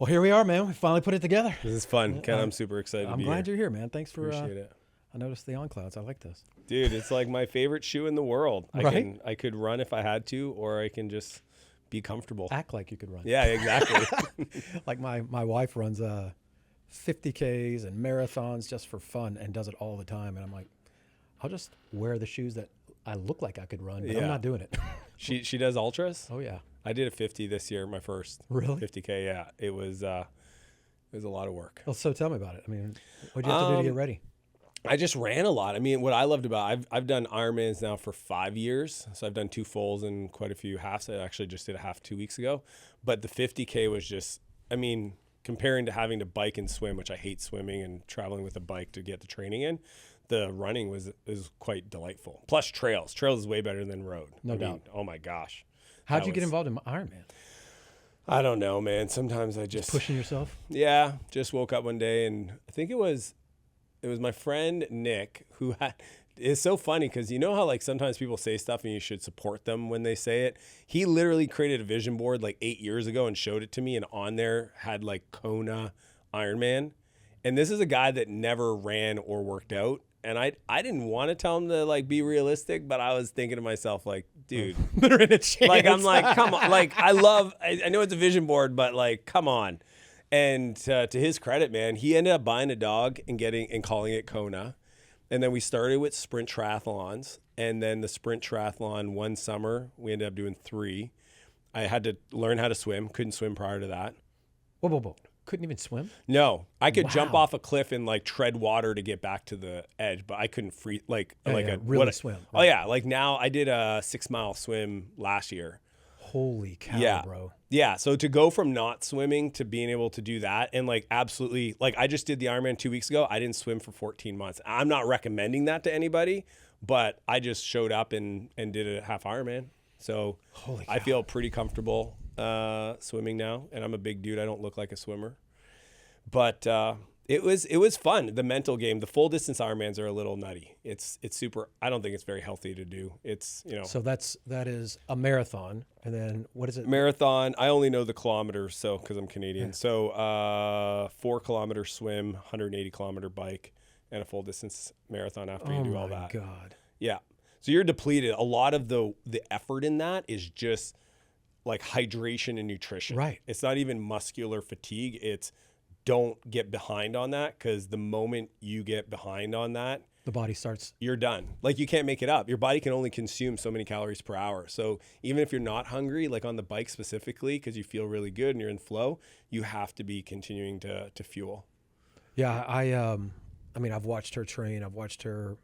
Well, here we are, man. We finally put it together. This is fun. Ken, I'm super excited to I'm be glad here. you're here, man. Thanks for. Appreciate it. I noticed the on clouds. I like this. Dude, it's like my favorite shoe in the world. Right? I could run if I had to, or I can just be comfortable. Act like you could run. Yeah, exactly. Like my wife runs 50Ks and marathons just for fun and does it all the time. And I'm like, I'll just wear the shoes that I look like I could run, but I'm not doing it. She does ultras? Oh, yeah. I did a 50 this year, my first. Really? 50K, yeah. It was a lot of work. Well, so tell me about it. I mean, what'd you have to do to get ready? I just ran a lot. I mean, what I loved about I've done Ironmans now for 5 years. So I've done 2 fulls and quite a few halves. I actually just did a half 2 weeks ago. But the 50K was just, I mean, comparing to having to bike and swim, which I hate swimming and traveling with a bike to get the training in, the running was quite delightful. Plus trails. Trails is way better than road. No doubt. Oh my gosh. How'd you get involved in Ironman? I don't know, man. Sometimes I just Pushing yourself? Yeah, just woke up one day and I think it was my friend Nick who it's so funny because you know how like sometimes people say stuff and you should support them when they say it. He literally created a vision board like 8 years ago and showed it to me, and on there had like Kona Ironman. And this is a guy that never ran or worked out. And I didn't want to tell him to like be realistic, but I was thinking to myself like, dude, They're in a chance. like I'm like, come on, like I know it's a vision board, but like, come on. And to his credit, man, he ended up buying a dog and calling it Kona. And then we started with sprint triathlons. And then the sprint triathlon one summer, we ended up doing 3. I had to learn how to swim. Couldn't swim prior to that. Whoa. Couldn't even swim? No, I could jump Wow. off a cliff and like tread water to get back to the edge, but I couldn't swim. Swim. Oh yeah, like now I did a 6-mile swim last year. Holy cow, Yeah. bro. Yeah, so to go from not swimming to being able to do that, and like absolutely, like I just did the Ironman 2 weeks ago. I didn't swim for 14 months. I'm not recommending that to anybody, but I just showed up and did a half Ironman. So Holy cow. I feel pretty comfortable swimming now, and I'm a big dude. I don't look like a swimmer, but it was fun. The mental game. The full distance Ironmans are a little nutty. It's super. I don't think it's very healthy to do. It's So that is a marathon, and then what is it? marathon. I only know the kilometers, so because I'm Canadian. Yeah. So 4 kilometer swim, 180 kilometer bike, and a full distance marathon after you do all that. Oh my God. Yeah. So you're depleted. A lot of the effort in that is just like hydration and nutrition. Right. It's not even muscular fatigue. It's don't get behind on that, because the moment you get behind on that, The body starts. you're done. Like you can't make it up. Your body can only consume so many calories per hour. So even if you're not hungry, like on the bike specifically, because you feel really good and you're in flow, you have to be continuing to fuel. Yeah, I mean, I've watched her train. I've watched her.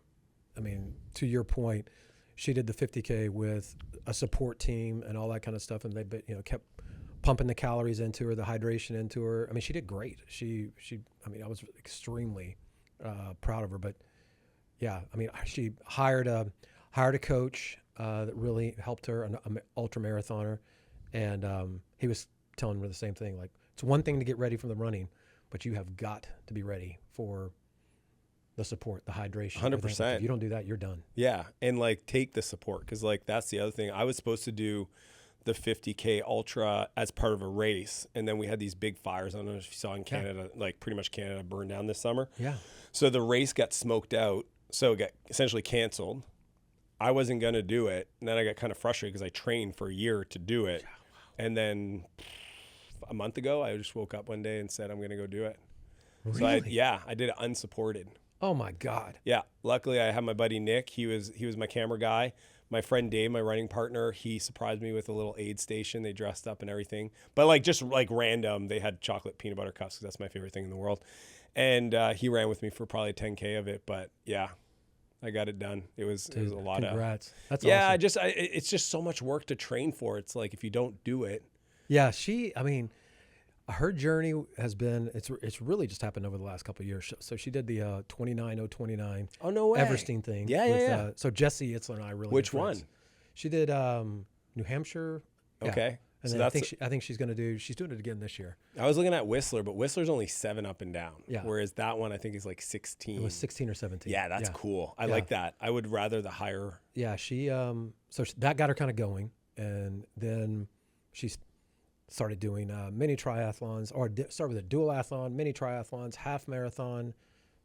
I mean, to your point, she did the 50K with a support team and all that kind of stuff, and they kept pumping the calories into her, the hydration into her. I mean, she did great. She. I mean, I was extremely proud of her. But yeah, I mean, she hired a coach that really helped her, an ultra marathoner, and he was telling her the same thing. Like, it's one thing to get ready for the running, but you have got to be ready for the support, the hydration. 100%. If you don't do that, you're done. Yeah. And like take the support, because like that's the other thing. I was supposed to do the 50K ultra as part of a race, and then we had these big fires. I don't know if you saw in Canada, like pretty much Canada burned down this summer. Yeah. So the race got smoked out, so it got essentially canceled. I wasn't going to do it, and then I got kind of frustrated because I trained for a year to do it. And then a month ago, I just woke up one day and said, I'm going to go do it. Really? So I did it unsupported. Oh my God. Yeah. Luckily, I had my buddy Nick. He was my camera guy. My friend Dave, my running partner, he surprised me with a little aid station. They dressed up and everything. But like just like random, they had chocolate peanut butter cups, because that's my favorite thing in the world. And he ran with me for probably 10K of it. But yeah, I got it done. It was a lot congrats. That's yeah, awesome. It's just so much work to train for. It's like if you don't do it. Yeah, I mean, her journey has been, it's really just happened over the last couple of years. So she did the 29:029. Oh, no way. Everesting thing. Yeah. So Jesse Itzler and I really. Which good friends. one? She did New Hampshire. Yeah. Okay. And So then I think she's doing it again this year. I was looking at Whistler, but Whistler's only 7 up and down. Yeah. Whereas that one I think is like 16. It was 16 or 17. Yeah, that's cool. I like that. I would rather the higher. Yeah, that got her kind of going, and then she's started doing mini triathlons, or started with a duathlon, mini triathlons, half marathon,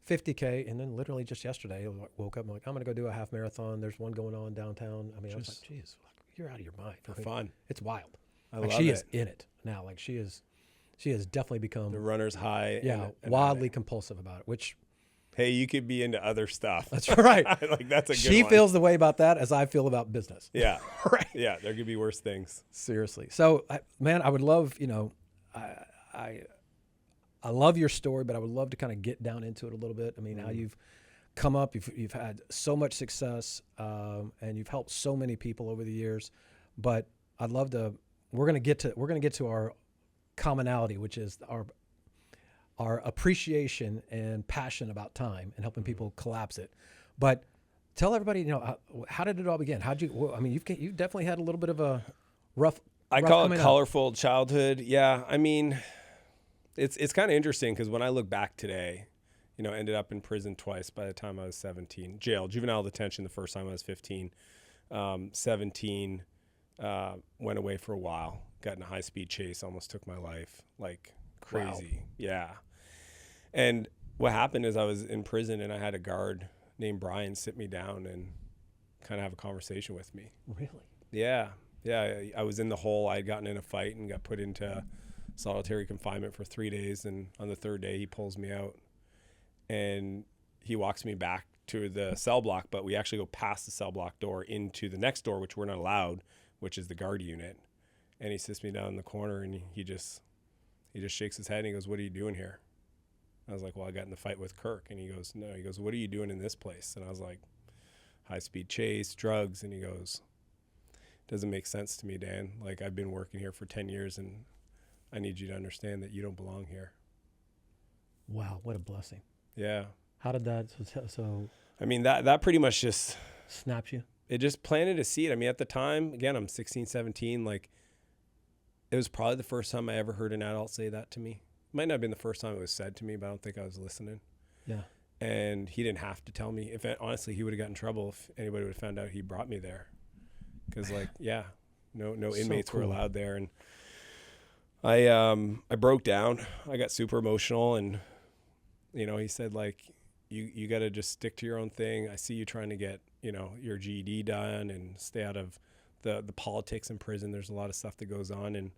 50K, and then literally just yesterday, I woke up, I'm like, I'm going to go do a half marathon. There's one going on downtown. I mean, I was like, geez, you're out of your mind. For fun. It's wild. I like love she it. is in it now. Like she has definitely become The runner's high. yeah, and wildly compulsive about it, which hey, you could be into other stuff. that's right. Like that's a good She one. feels the way about that as I feel about business. Yeah. Right. Yeah. There could be worse things. Seriously. So, man, I would love, I love your story, but I would love to kind of get down into it a little bit. I mean, how you've come up, you've had so much success, and you've helped so many people over the years. But I'd love to. We're gonna get to our commonality, which is our appreciation and passion about time and helping people collapse it. But tell everybody, how did it all begin? How'd you? I mean, you've definitely had a little bit of a rough. I call it colorful childhood. Yeah, I mean, it's kind of interesting because when I look back today, ended up in prison twice by the time I was 17. Jail, juvenile detention the first time I was 15. 17, went away for a while, got in a high-speed chase, almost took my life, like crazy. Wow. Yeah. And what happened is I was in prison and I had a guard named Brian sit me down and kind of have a conversation with me. Really? Yeah. Yeah. I was in the hole. I had gotten in a fight and got put into solitary confinement for 3 days. And on the third day, he pulls me out and he walks me back to the cell block, but we actually go past the cell block door into the next door, which we're not allowed, which is the guard unit. And he sits me down in the corner and he just shakes his head and he goes, "What are you doing here?" I was like, "Well, I got in the fight with Kirk." And he goes, "No." He goes, "What are you doing in this place?" And I was like, "High-speed chase, drugs." And he goes, "Doesn't make sense to me, Dan. Like, I've been working here for 10 years and I need you to understand that you don't belong here." Wow, what a blessing. Yeah. How did that, so I mean, that pretty much just snapped you? It just planted a seed. I mean, at the time, again, I'm 16, 17, like, it was probably the first time I ever heard an adult say that to me. It might not have been the first time it was said to me, but I don't think I was listening. Yeah. And he didn't have to tell me. Honestly, he would have gotten in trouble if anybody would have found out he brought me there. Because, like, yeah, no inmates were allowed there. And I broke down. I got super emotional. And, he said, like, you got to just stick to your own thing. I see you trying to get, your GED done and stay out of the politics in prison. There's a lot of stuff that goes on. And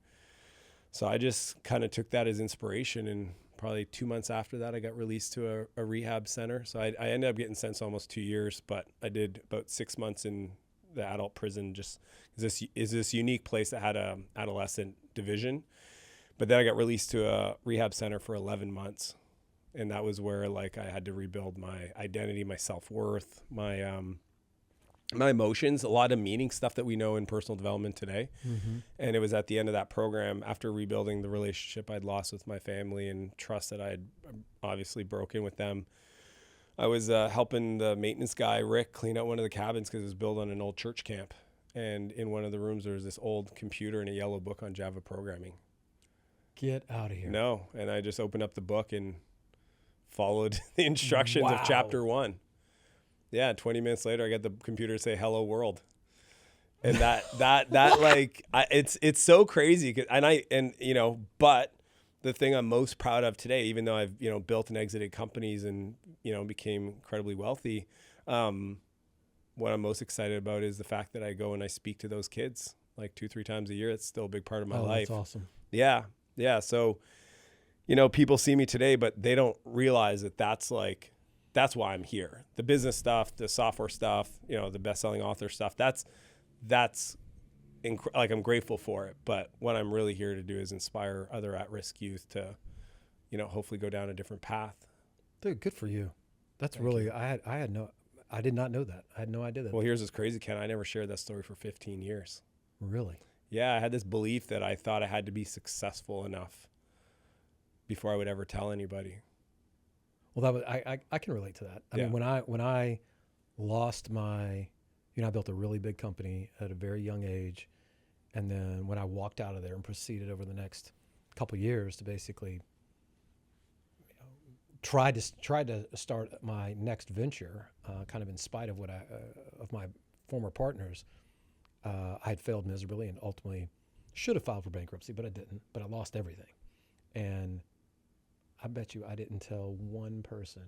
so I just kind of took that as inspiration. And probably 2 months after that, I got released to a rehab center. So I ended up getting sentenced almost 2 years, but I did about 6 months in the adult prison. Just this unique place that had a adolescent division. But then I got released to a rehab center for 11 months. And that was where, like, I had to rebuild my identity, my self-worth, my emotions, a lot of meaning stuff that we know in personal development today. Mm-hmm. And it was at the end of that program, after rebuilding the relationship I'd lost with my family and trust that I had obviously broken with them. I was helping the maintenance guy, Rick, clean out one of the cabins because it was built on an old church camp. And in one of the rooms, there was this old computer and a yellow book on Java programming. Get out of here. No. And I just opened up the book and followed the instructions of chapter 1. Yeah, 20 minutes later, I got the computer to say "Hello World," and that like it's so crazy. But the thing I'm most proud of today, even though I've built and exited companies and became incredibly wealthy, what I'm most excited about is the fact that I go and I speak to those kids like 2-3 times a year. It's still a big part of my life. That's awesome. Yeah. So, people see me today, but they don't realize that that's why I'm here. The business stuff, the software stuff, the best-selling author stuff, that's I'm grateful for it. But what I'm really here to do is inspire other at-risk youth to, hopefully go down a different path. Dude, good for you. That's really, I did not know that. I had no idea that. Well, here's what's crazy, Ken. I never shared that story for 15 years. Really? Yeah, I had this belief that I thought I had to be successful enough before I would ever tell anybody. Well, I can relate to that. I mean, when I lost my, I built a really big company at a very young age, and then when I walked out of there and proceeded over the next couple of years to basically try to start my next venture, kind of in spite of of my former partners, I had failed miserably and ultimately Should have filed for bankruptcy, but I didn't. But I lost everything. And I bet you I didn't tell one person,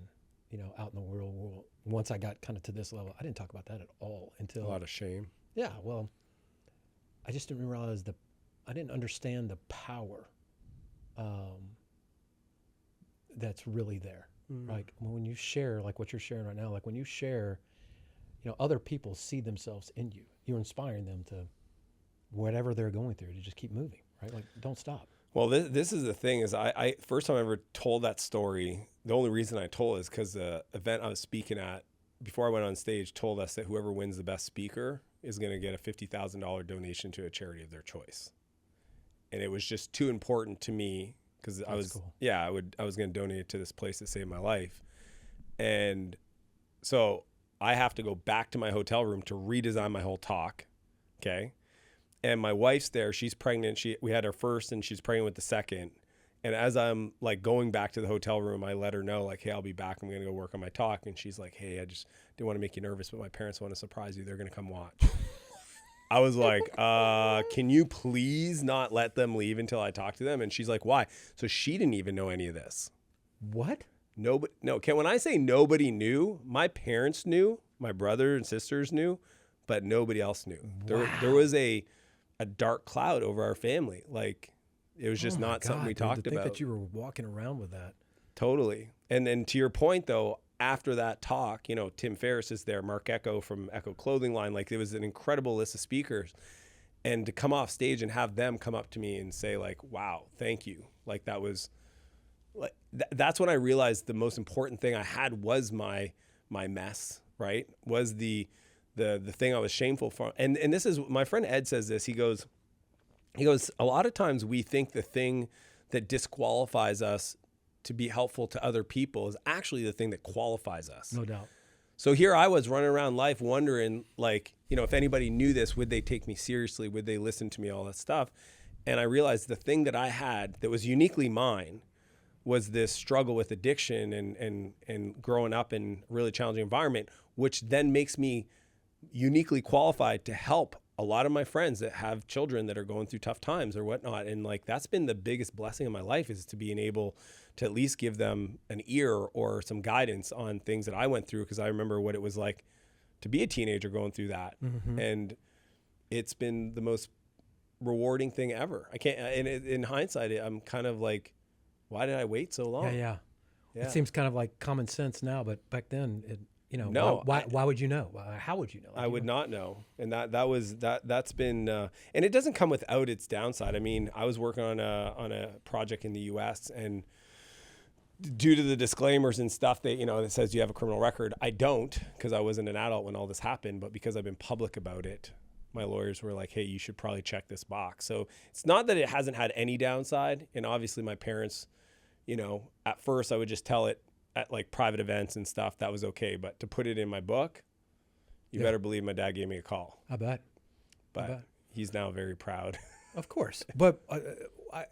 out in the real world. Once I got kind of to this level, I didn't talk about that at all until A lot of shame. Yeah, well, I just didn't realize I didn't understand the power that's really there. Like when you share, like what you're sharing right now, like when you share, other people see themselves in you. You're inspiring them to whatever they're going through to just keep moving, right? Like don't stop. Well, this is the thing is I first time I ever told that story, the only reason I told is because the event I was speaking at before I went on stage told us that whoever wins the best speaker is going to get a $50,000 donation to a charity of their choice. And it was just too important to me because I was going to donate it to this place that saved my life. And so I have to go back to my hotel room to redesign my whole talk. Okay. And my wife's there, she's pregnant. We had her first and she's pregnant with the second. And as I'm like going back to the hotel room, I let her know like, hey, I'll be back. I'm going to go work on my talk. And she's like, hey, I just didn't want to make you nervous, but my parents want to surprise you. They're going to come watch. I was like, can you please not let them leave until I talk to them? And she's like, why? So she didn't even know any of this. What? Nobody, no. When I say nobody knew, my parents knew, my brother and sisters knew, but nobody else knew. Wow. There was a dark cloud over our family. Like it was just not something we talked to about. think that you were walking around with that. Totally. And then to your point though, after that talk, Tim Ferriss is there, Mark Echo from Echo Clothing Line. Like it was an incredible list of speakers, and to come off stage and have them come up to me and say like, wow, thank you. Like that was like, that's when I realized the most important thing I had was my mess, right? Was the thing I was shameful for. And this is, my friend Ed says this, he goes, a lot of times we think the thing that disqualifies us to be helpful to other people is actually the thing that qualifies us. No doubt. So here I was running around life wondering like, if anybody knew this, would they take me seriously? Would they listen to me? All that stuff. And I realized the thing that I had that was uniquely mine was this struggle with addiction and growing up in a really challenging environment, which then makes me uniquely qualified to help a lot of my friends that have children that are going through tough times or whatnot. And like, that's been the biggest blessing of my life, is to being able to at least give them an ear or some guidance on things that I went through. Cause I remember what it was like to be a teenager going through that. Mm-hmm. And it's been the most rewarding thing ever. I can't, and in hindsight, I'm kind of like, why did I wait so long? Yeah. It seems kind of like common sense now, but back then no, why would you know? How would you know? I would not know. And that's been, and it doesn't come without its downside. I mean, I was working on a project in the US, and due to the disclaimers and stuff that, that says you have a criminal record, I don't, because I wasn't an adult when all this happened, but because I've been public about it, my lawyers were like, hey, you should probably check this box. So it's not that it hasn't had any downside. And obviously my parents, at first I would just tell it at like private events and stuff, that was okay. But to put it in my book, you better believe my dad gave me a call. I bet. But he's now very proud. Of course. But,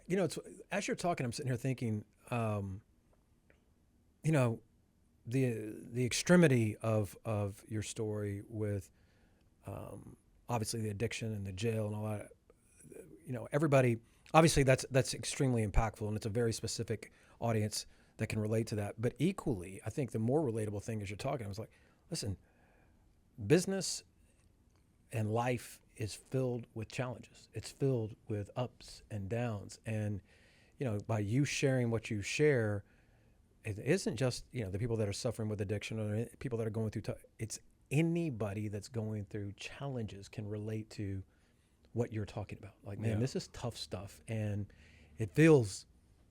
it's, as you're talking, I'm sitting here thinking, the extremity of your story with, obviously the addiction and the jail and all that, everybody, obviously that's extremely impactful, and it's a very specific audience that can relate to that. But equally, I think the more relatable thing as you're talking, I was like, listen, business and life is filled with challenges. It's filled with ups and downs. And, by you sharing what you share, it isn't just, the people that are suffering with addiction or people that are going through, it's anybody that's going through challenges can relate to what you're talking about. Like, man, this is tough stuff. And it feels,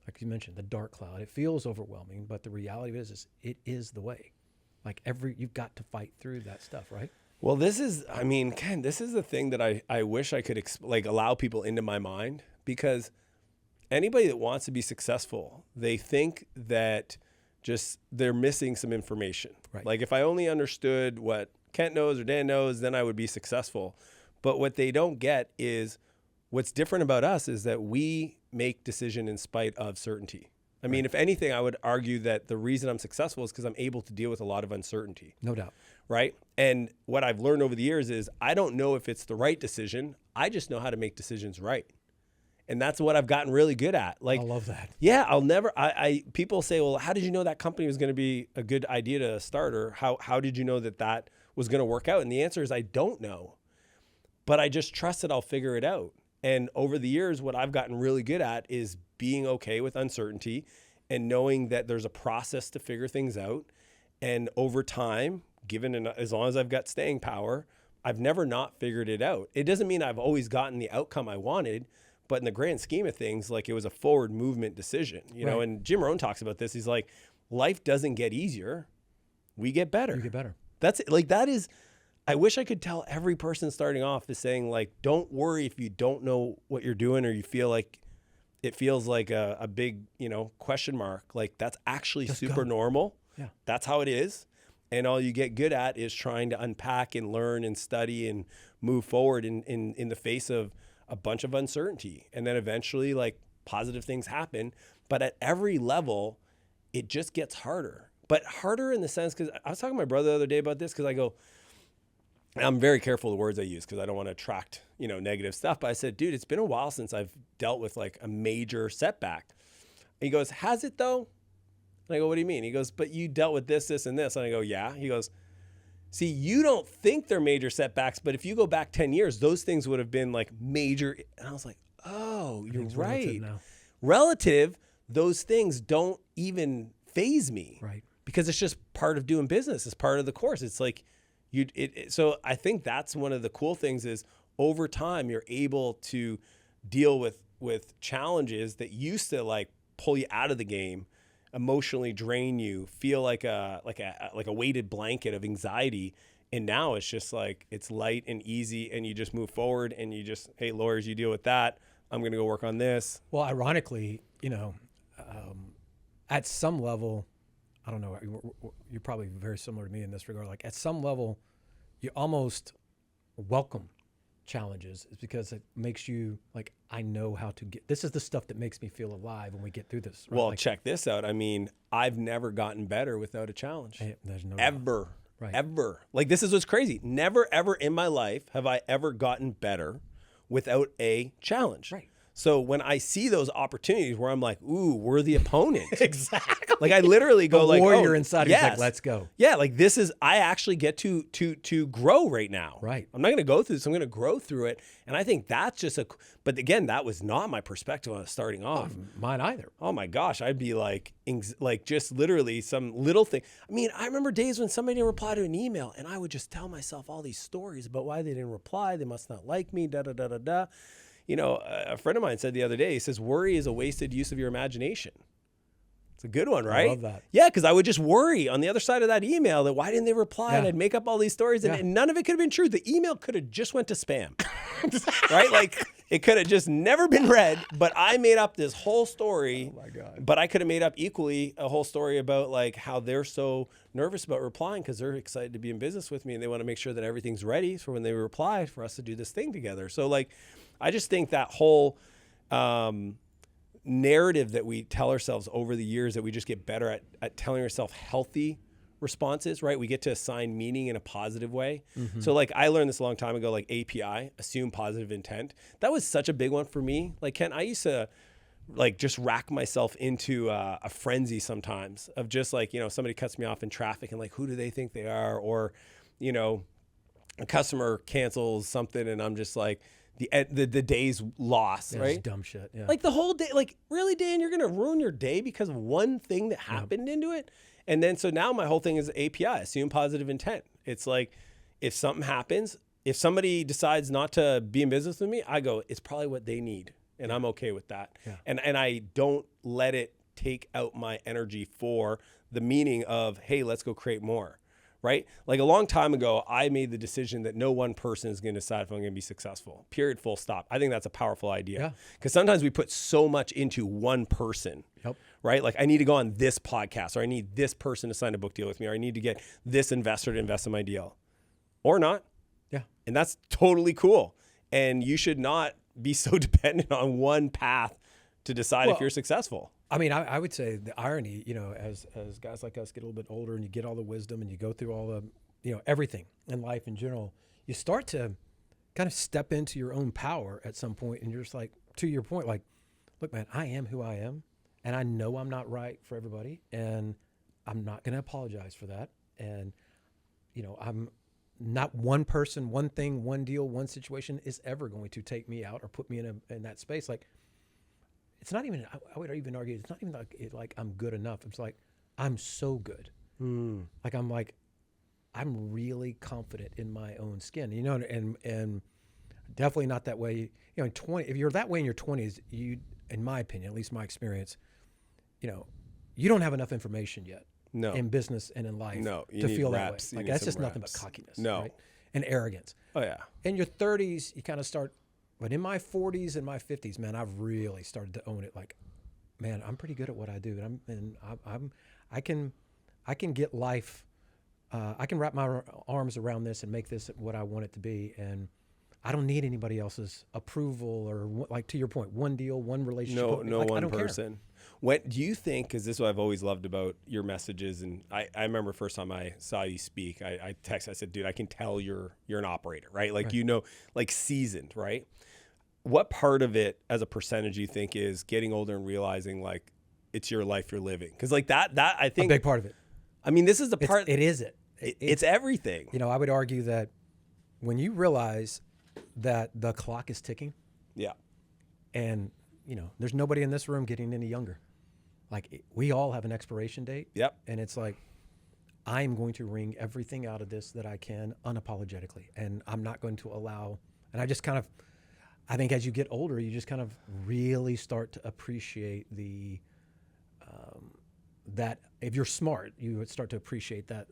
like you mentioned, the dark cloud, it feels overwhelming, but the reality is it is the way. Like you've got to fight through that stuff, right? Well, Ken, this is the thing that I wish I could allow people into my mind, because anybody that wants to be successful, they think that just they're missing some information. Right. Like if I only understood what Kent knows or Dan knows, then I would be successful. But what they don't get is what's different about us is that we make decision in spite of certainty. I mean, if anything, I would argue that the reason I'm successful is because I'm able to deal with a lot of uncertainty. No doubt. Right? And what I've learned over the years is I don't know if it's the right decision. I just know how to make decisions right. And that's what I've gotten really good at. Like, I love that. Yeah, people say, well, how did you know that company was going to be a good idea to start? Or how did you know that was going to work out? And the answer is, I don't know, but I just trust that I'll figure it out. And over the years, what I've gotten really good at is being okay with uncertainty and knowing that there's a process to figure things out. And over time, as long as I've got staying power, I've never not figured it out. It doesn't mean I've always gotten the outcome I wanted, but in the grand scheme of things, like, it was a forward movement decision, you know. And Jim Rohn talks about this. He's like, life doesn't get easier. We get better. You get better. That's it. Like, that is, I wish I could tell every person starting off is saying, like, don't worry if you don't know what you're doing, or you feel like it feels like a big, you know, question mark. Like, that's actually just super normal. Yeah. That's how it is. And all you get good at is trying to unpack and learn and study and move forward in the face of a bunch of uncertainty. And then eventually, like, positive things happen. But at every level, it just gets harder. But harder in the sense, because I was talking to my brother the other day about this, because I go, I'm very careful of the words I use because I don't want to attract, you know, negative stuff. But I said, dude, it's been a while since I've dealt with like a major setback. And he goes, has it though? And I go, what do you mean? He goes, but you dealt with this, this, and this. And I go, yeah. He goes, see, you don't think they're major setbacks, but if you go back 10 years, those things would have been like major. And I was like, oh, you're right. Relative, those things don't even faze me. Right. Because it's just part of doing business. It's part of the course. It's like, so I think that's one of the cool things is over time, you're able to deal with challenges that used to like pull you out of the game, emotionally drain you, feel like a weighted blanket of anxiety. And now it's just like, it's light and easy, and you just move forward, and you just, hey, lawyers, you deal with that. I'm going to go work on this. Well, ironically, you know, at some level, I don't know, you're probably very similar to me in this regard. Like, at some level, you almost welcome challenges, is because it makes you like, I know how to get, this is the stuff that makes me feel alive when we get through this. Right? Well, like, check this out. I mean, I've never gotten better without a challenge. There's no ever, right. Ever. Like, this is what's crazy. Never, ever in my life have I ever gotten better without a challenge. Right. So when I see those opportunities where I'm like, ooh, we're the opponent. Exactly. Like, I literally go like, warrior inside. Yes. He's like, let's go. Yeah. Like, this is, I actually get to grow right now. Right. I'm not going to go through this. I'm going to grow through it. And I think that's just but again, that was not my perspective when I was starting off. Mine either. Oh my gosh. I'd be like just literally some little thing. I mean, I remember days when somebody didn't reply to an email, and I would just tell myself all these stories about why they didn't reply. They must not like me, da, da, da, da, da. You know, a friend of mine said the other day, he says, worry is a wasted use of your imagination. It's a good one, right? I love that. Yeah, because I would just worry on the other side of that email that why didn't they reply? Yeah. And I'd make up all these stories, and none of it could have been true. The email could have just went to spam, right? Like, it could have just never been read, but I made up this whole story. Oh my God. But I could have made up equally a whole story about like how they're so nervous about replying because they're excited to be in business with me, and they want to make sure that everything's ready for when they reply for us to do this thing together. So like, I just think that whole narrative that we tell ourselves over the years, that we just get better at telling ourselves healthy responses, right? We get to assign meaning in a positive way. Mm-hmm. So like, I learned this a long time ago, like API, assume positive intent. That was such a big one for me. Like, Kent, I used to like just rack myself into a frenzy sometimes of just like, you know, somebody cuts me off in traffic and like, who do they think they are? Or, you know, a customer cancels something and I'm just like, the day's lost, right? It's dumb shit. Yeah. Like the whole day, like, really, Dan, you're going to ruin your day because of one thing that happened into it? And then, so now my whole thing is API, assume positive intent. It's like, if something happens, if somebody decides not to be in business with me, I go, it's probably what they need. And I'm okay with that. Yeah. And I don't let it take out my energy for the meaning of, hey, let's go create more. Right? Like, a long time ago, I made the decision that no one person is going to decide if I'm going to be successful. Period, full stop. I think that's a powerful idea. Because sometimes we put so much into one person. Yep. Right? Like, I need to go on this podcast, or I need this person to sign a book deal with me, or I need to get this investor to invest in my deal. Or not. Yeah. And that's totally cool. And you should not be so dependent on one path to decide if you're successful. I mean, I would say the irony, you know, as guys like us get a little bit older and you get all the wisdom and you go through all the, you know, everything in life in general, you start to kind of step into your own power at some point, and you're just like, to your point, like, look, man, I am who I am, and I know I'm not right for everybody, and I'm not going to apologize for that. And, I'm not one person, one thing, one deal, one situation is ever going to take me out or put me in that space. Like, it's not even, I would even argue, it's not even like I'm good enough. It's like, I'm so good. Like, I'm really confident in my own skin, and definitely not that way. In 20, if you're that way in your 20s, in my opinion, at least my experience, you don't have enough information yet. No. In business and in life No, you to need feel reps. that way. You Like, need that's some just nothing but reps. cockiness. No. Right? And arrogance. Oh yeah. In your 30s, you kind of start, but in my 40s and my 50s, man, I've really started to own it. Like, man, I'm pretty good at what I do, and I can get life. I can wrap my arms around this and make this what I want it to be, and I don't need anybody else's approval or, like, to your point, one deal, one relationship. No like, I one don't care. person. What do you think, because this is what I've always loved about your messages, and I remember first time I saw you speak, I texted, I said, dude, I can tell you're an operator, right? Like, Right. like seasoned, right? What part of it as a percentage you think is getting older and realizing, like, it's your life you're living? Because, like, that I A think, big part of it. I mean, this is the part, It is it. it's everything. I would argue that when you realize that the clock is ticking, Yeah. and there's nobody in this room getting any younger. Like, we all have an expiration date. Yep. And it's like, I'm going to wring everything out of this that I can unapologetically, and I'm not going to allow. And I think as you get older, you just kind of really start to appreciate that if you're smart, you would start to appreciate that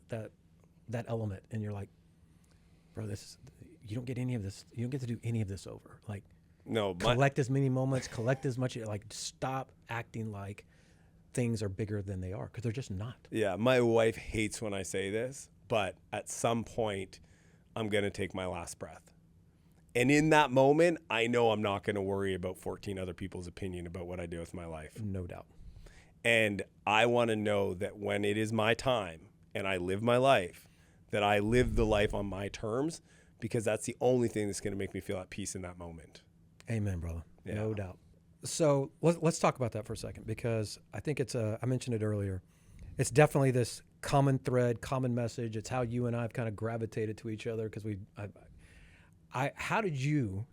element, and you're like, bro, you don't get any of this. You don't get to do any of this over. Like, No, collect as many moments, collect as much. Like, stop acting like things are bigger than they are, because they're just not. yeah, my wife hates when I say this, but at some point, I'm going to take my last breath. And in that moment, I know I'm not going to worry about 14 other people's opinion about what I do with my life. No doubt. And I want to know that when it is my time and I live my life, that I live the life on my terms, because that's the only thing that's going to make me feel at peace in that moment. Amen, brother. Yeah. No doubt. So let's talk about that for a second, because I think I mentioned it earlier. It's definitely this common thread, common message. It's how you and I have kind of gravitated to each other, because how did you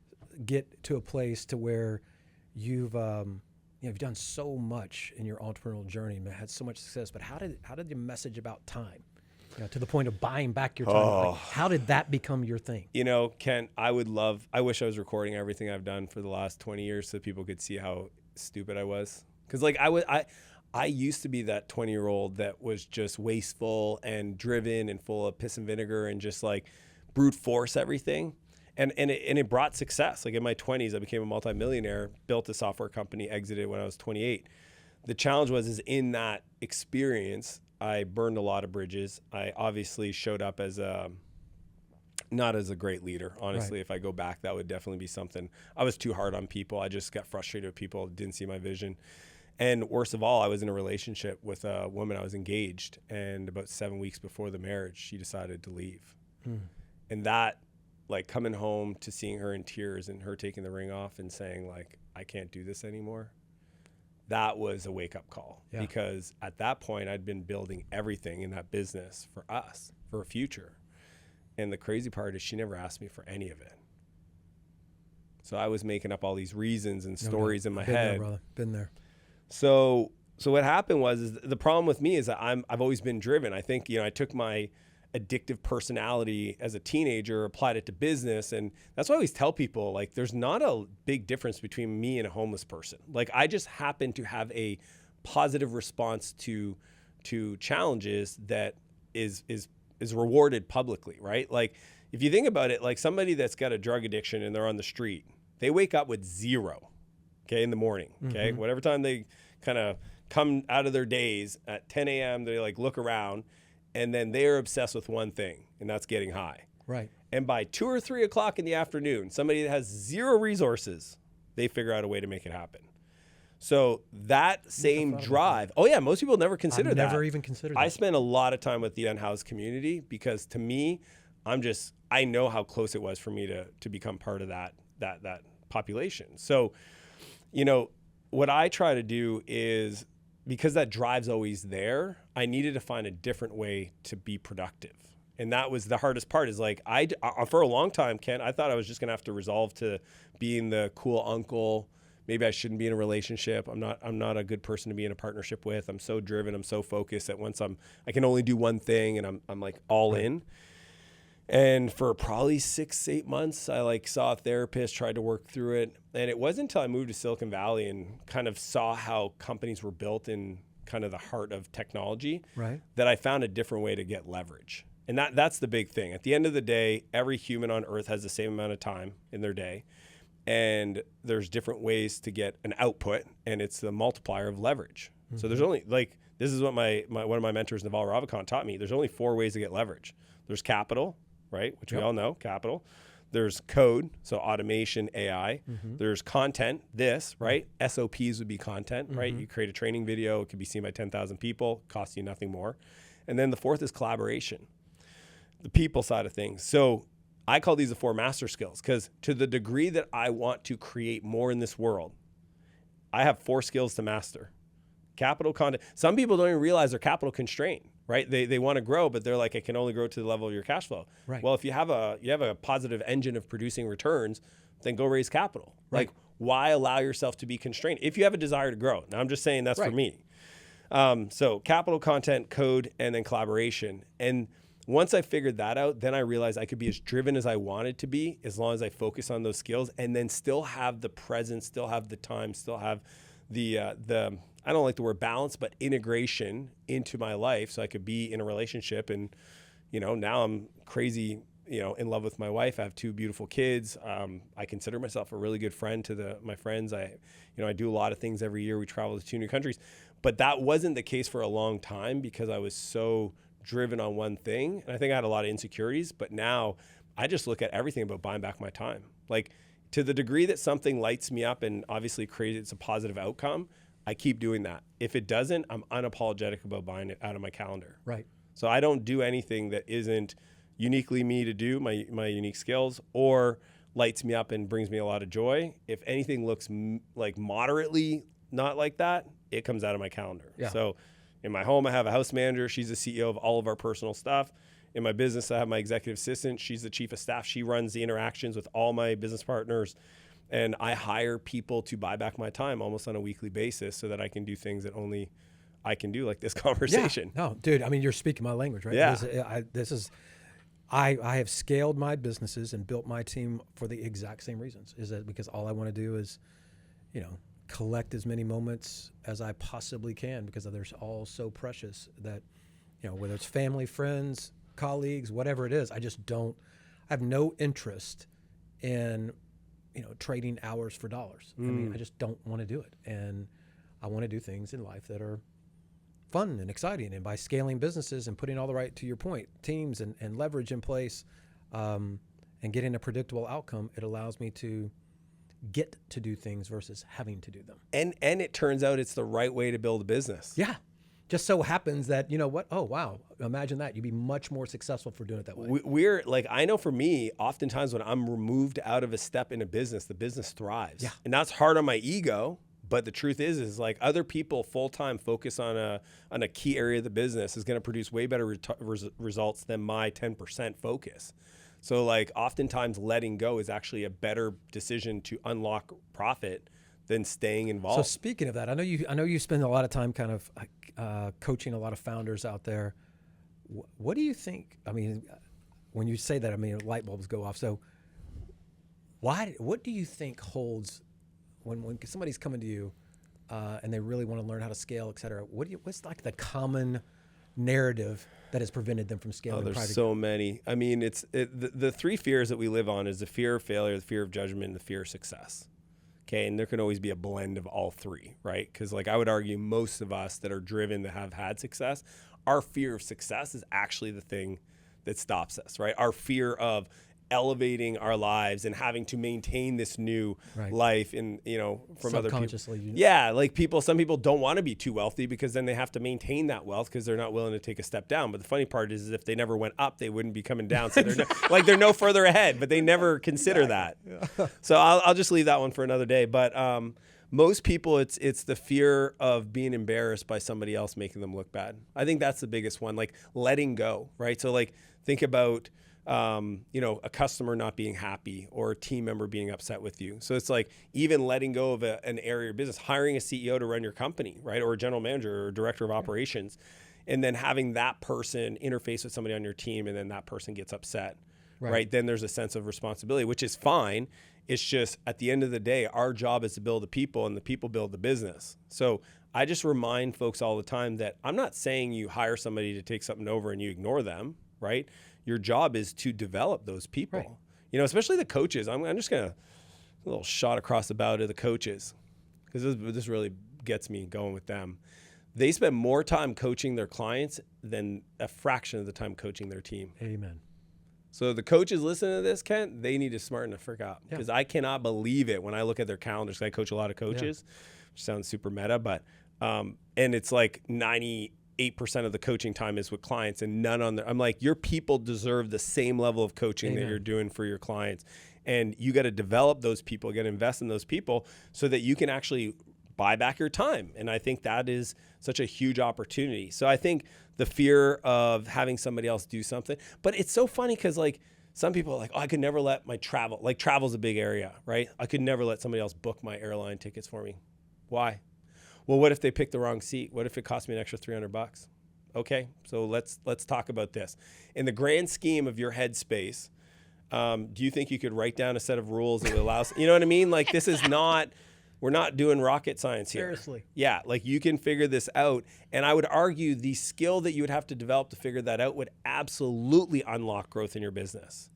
get to a place to where you've done so much in your entrepreneurial journey, man, had so much success, but how did your message about time, to the point of buying back your time, like, how did that become your thing? Kent, I wish I was recording everything I've done for the last 20 years so people could see how stupid I was. Because, like, I used to be that 20-year-old that was just wasteful and driven and full of piss and vinegar and just, like, brute force everything. And it brought success. Like, in my 20s, I became a multimillionaire, built a software company, exited when I was 28. The challenge is in that experience, I burned a lot of bridges. I obviously showed up as not as a great leader. Honestly, Right. If I go back, that would definitely be something. I was too hard on people. I just got frustrated with people, didn't see my vision. And worst of all, I was in a relationship with a woman. I was engaged, and about 7 weeks before the marriage, she decided to leave. And that, like, coming home to seeing her in tears and her taking the ring off and saying, like, I can't do this anymore, that was a wake-up call. Yeah. Because at that point, I'd been building everything in that business for us, for a future. And the crazy part is she never asked me for any of it. So I was making up all these reasons and stories in my Been head. there, brother. Been there. So what happened is the problem with me is that I've always been driven. I think, I took my addictive personality as a teenager, applied it to business. And that's why I always tell people, like, there's not a big difference between me and a homeless person. Like, I just happen to have a positive response to challenges that is rewarded publicly, right? Like, if you think about it, like, somebody that's got a drug addiction and they're on the street, they wake up with zero, okay, in the morning, okay? Mm-hmm. Whatever time they kind of come out of their days at 10 a.m., they, like, look around, and then they're obsessed with one thing, and that's getting high. Right. And by 2 or 3 o'clock in the afternoon, somebody that has zero resources, they figure out a way to make it happen. So that same drive, oh yeah, most people never consider that. Never even considered that. I spend a lot of time with the unhoused community, because to me, I know how close it was for me to become part of that population. So what I try to do is, because that drive's always there, I needed to find a different way to be productive. And that was the hardest part, is like, for a long time, Ken, I thought I was just going to have to resolve to being the cool uncle. Maybe I shouldn't be in a relationship. I'm not a good person to be in a partnership with. I'm so driven. I'm so focused that once I can only do one thing, and I'm like all in. And for probably 6-8 months, I like saw a therapist, tried to work through it. And it wasn't until I moved to Silicon Valley and kind of saw how companies were built in kind of the heart of technology, that I found a different way to get leverage. And that's the big thing. At the end of the day, every human on earth has the same amount of time in their day. And there's different ways to get an output, and it's the multiplier of leverage. Mm-hmm. So there's only, like, this is what one of my mentors, Naval Ravikant, taught me. There's only 4 ways to get leverage. There's capital, right? Which we all know, capital. There's code, so automation, AI. Mm-hmm. There's content, right? SOPs would be content, right? You create a training video, it could be seen by 10,000 people, costs you nothing more. And then the 4th is collaboration, the people side of things. So I call these the 4 master skills, because to the degree that I want to create more in this world, I have 4 skills to master. Capital, content. Some people don't even realize they're capital constrained, right? They want to grow, but they're like, I can only grow to the level of your cash flow. Right. Well, if you have a positive engine of producing returns, then go raise capital. Right. Like, why allow yourself to be constrained if you have a desire to grow? Now, I'm just saying that's for me. So capital, content, code, and then collaboration. And once I figured that out, then I realized I could be as driven as I wanted to be, as long as I focus on those skills, and then still have the presence, still have the time, still have the I don't like the word balance, but integration into my life, so I could be in a relationship. And now I'm crazy, in love with my wife. I have 2 beautiful kids. I consider myself a really good friend to my friends. I do a lot of things every year. We travel to 2 new countries, but that wasn't the case for a long time because I was so driven on one thing. And I think I had a lot of insecurities, but now I just look at everything about buying back my time. Like, to the degree that something lights me up and obviously creates a positive outcome, I keep doing that. If it doesn't, I'm unapologetic about buying it out of my calendar. Right. So I don't do anything that isn't uniquely me to do, my unique skills, or lights me up and brings me a lot of joy. If anything looks like moderately not like that, it comes out of my calendar. Yeah. So in my home, I have a house manager. She's the CEO of all of our personal stuff. In my business, I have my executive assistant. She's the chief of staff. She runs the interactions with all my business partners. And I hire people to buy back my time almost on a weekly basis so that I can do things that only I can do, like this conversation. Yeah. No, dude, I mean, you're speaking my language, right? Yeah. I have scaled my businesses and built my team for the exact same reasons. Is that because all I want to do is, collect as many moments as I possibly can, because they're all so precious that, whether it's family, friends, colleagues, whatever it is, I have no interest in, trading hours for dollars. I mean, I just don't want to do it. And I want to do things in life that are fun and exciting. And by scaling businesses and putting all the right, to your point, teams and leverage in place, and getting a predictable outcome, it allows me to get to do things versus having to do them. And it turns out it's the right way to build a business. Yeah. Just so happens that, oh, wow, imagine that. You'd be much more successful for doing it that way. We're like, I know for me, oftentimes when I'm removed out of a step in a business, the business thrives. Yeah. And that's hard on my ego. But the truth is like, other people full-time focus on a key area of the business is going to produce way better results than my 10% focus. So like, oftentimes letting go is actually a better decision to unlock profit than staying involved. So speaking of that, I know you spend a lot of time kind of coaching a lot of founders out there. What do you think? I mean, when you say that, I mean, light bulbs go off. So what do you think holds when somebody's coming to you and they really want to learn how to scale, et cetera? What's like the common narrative that has prevented them from scaling? Oh, there's so many. I mean, the 3 fears that we live on is the fear of failure, the fear of judgment, and the fear of success. Okay, and there can always be a blend of all 3, right? Because like, I would argue most of us that are driven, that have had success, our fear of success is actually the thing that stops us, right? Our fear of elevating our lives and having to maintain this new life in, from other people. Yeah, like some people don't want to be too wealthy because then they have to maintain that wealth because they're not willing to take a step down. But the funny part is if they never went up, they wouldn't be coming down. So they're no further ahead, but they never consider that. So I'll just leave that one for another day. But most people, it's the fear of being embarrassed by somebody else making them look bad. I think that's the biggest one, like letting go, right? So like think about, a customer not being happy or a team member being upset with you. So it's like even letting go of an area of business, hiring a CEO to run your company, right? Or a general manager or director of operations, and then having that person interface with somebody on your team, and then that person gets upset, right? Then there's a sense of responsibility, which is fine. It's just at the end of the day, our job is to build the people, and the people build the business. So I just remind folks all the time that I'm not saying you hire somebody to take something over and you ignore them, right? Your job is to develop those people, right. Especially the coaches. I'm just going to a little shot across the bow to the coaches, because this really gets me going with them. They spend more time coaching their clients than a fraction of the time coaching their team. Amen. So the coaches listening to this, Kent, they need to smarten the frick up, because I cannot believe it when I look at their calendars. I coach a lot of coaches, which sounds super meta, but and it's like 98% of the coaching time is with clients and none on their. I'm like, your people deserve the same level of coaching that you're doing for your clients, and you got to develop those people, got to invest in those people so that you can actually buy back your time. And I think that is such a huge opportunity. So I think the fear of having somebody else do something, but it's so funny because like some people are like, oh, I could never let my travel's a big area, right? I could never let somebody else book my airline tickets for me. Why? Well, what if they pick the wrong seat? What if it cost me an extra $300? Okay, so let's talk about this. In the grand scheme of your headspace, do you think you could write down a set of rules that allows, you know what I mean? Like this is not, we're not doing rocket science here. Seriously. Yeah, like you can figure this out. And I would argue the skill that you would have to develop to figure that out would absolutely unlock growth in your business.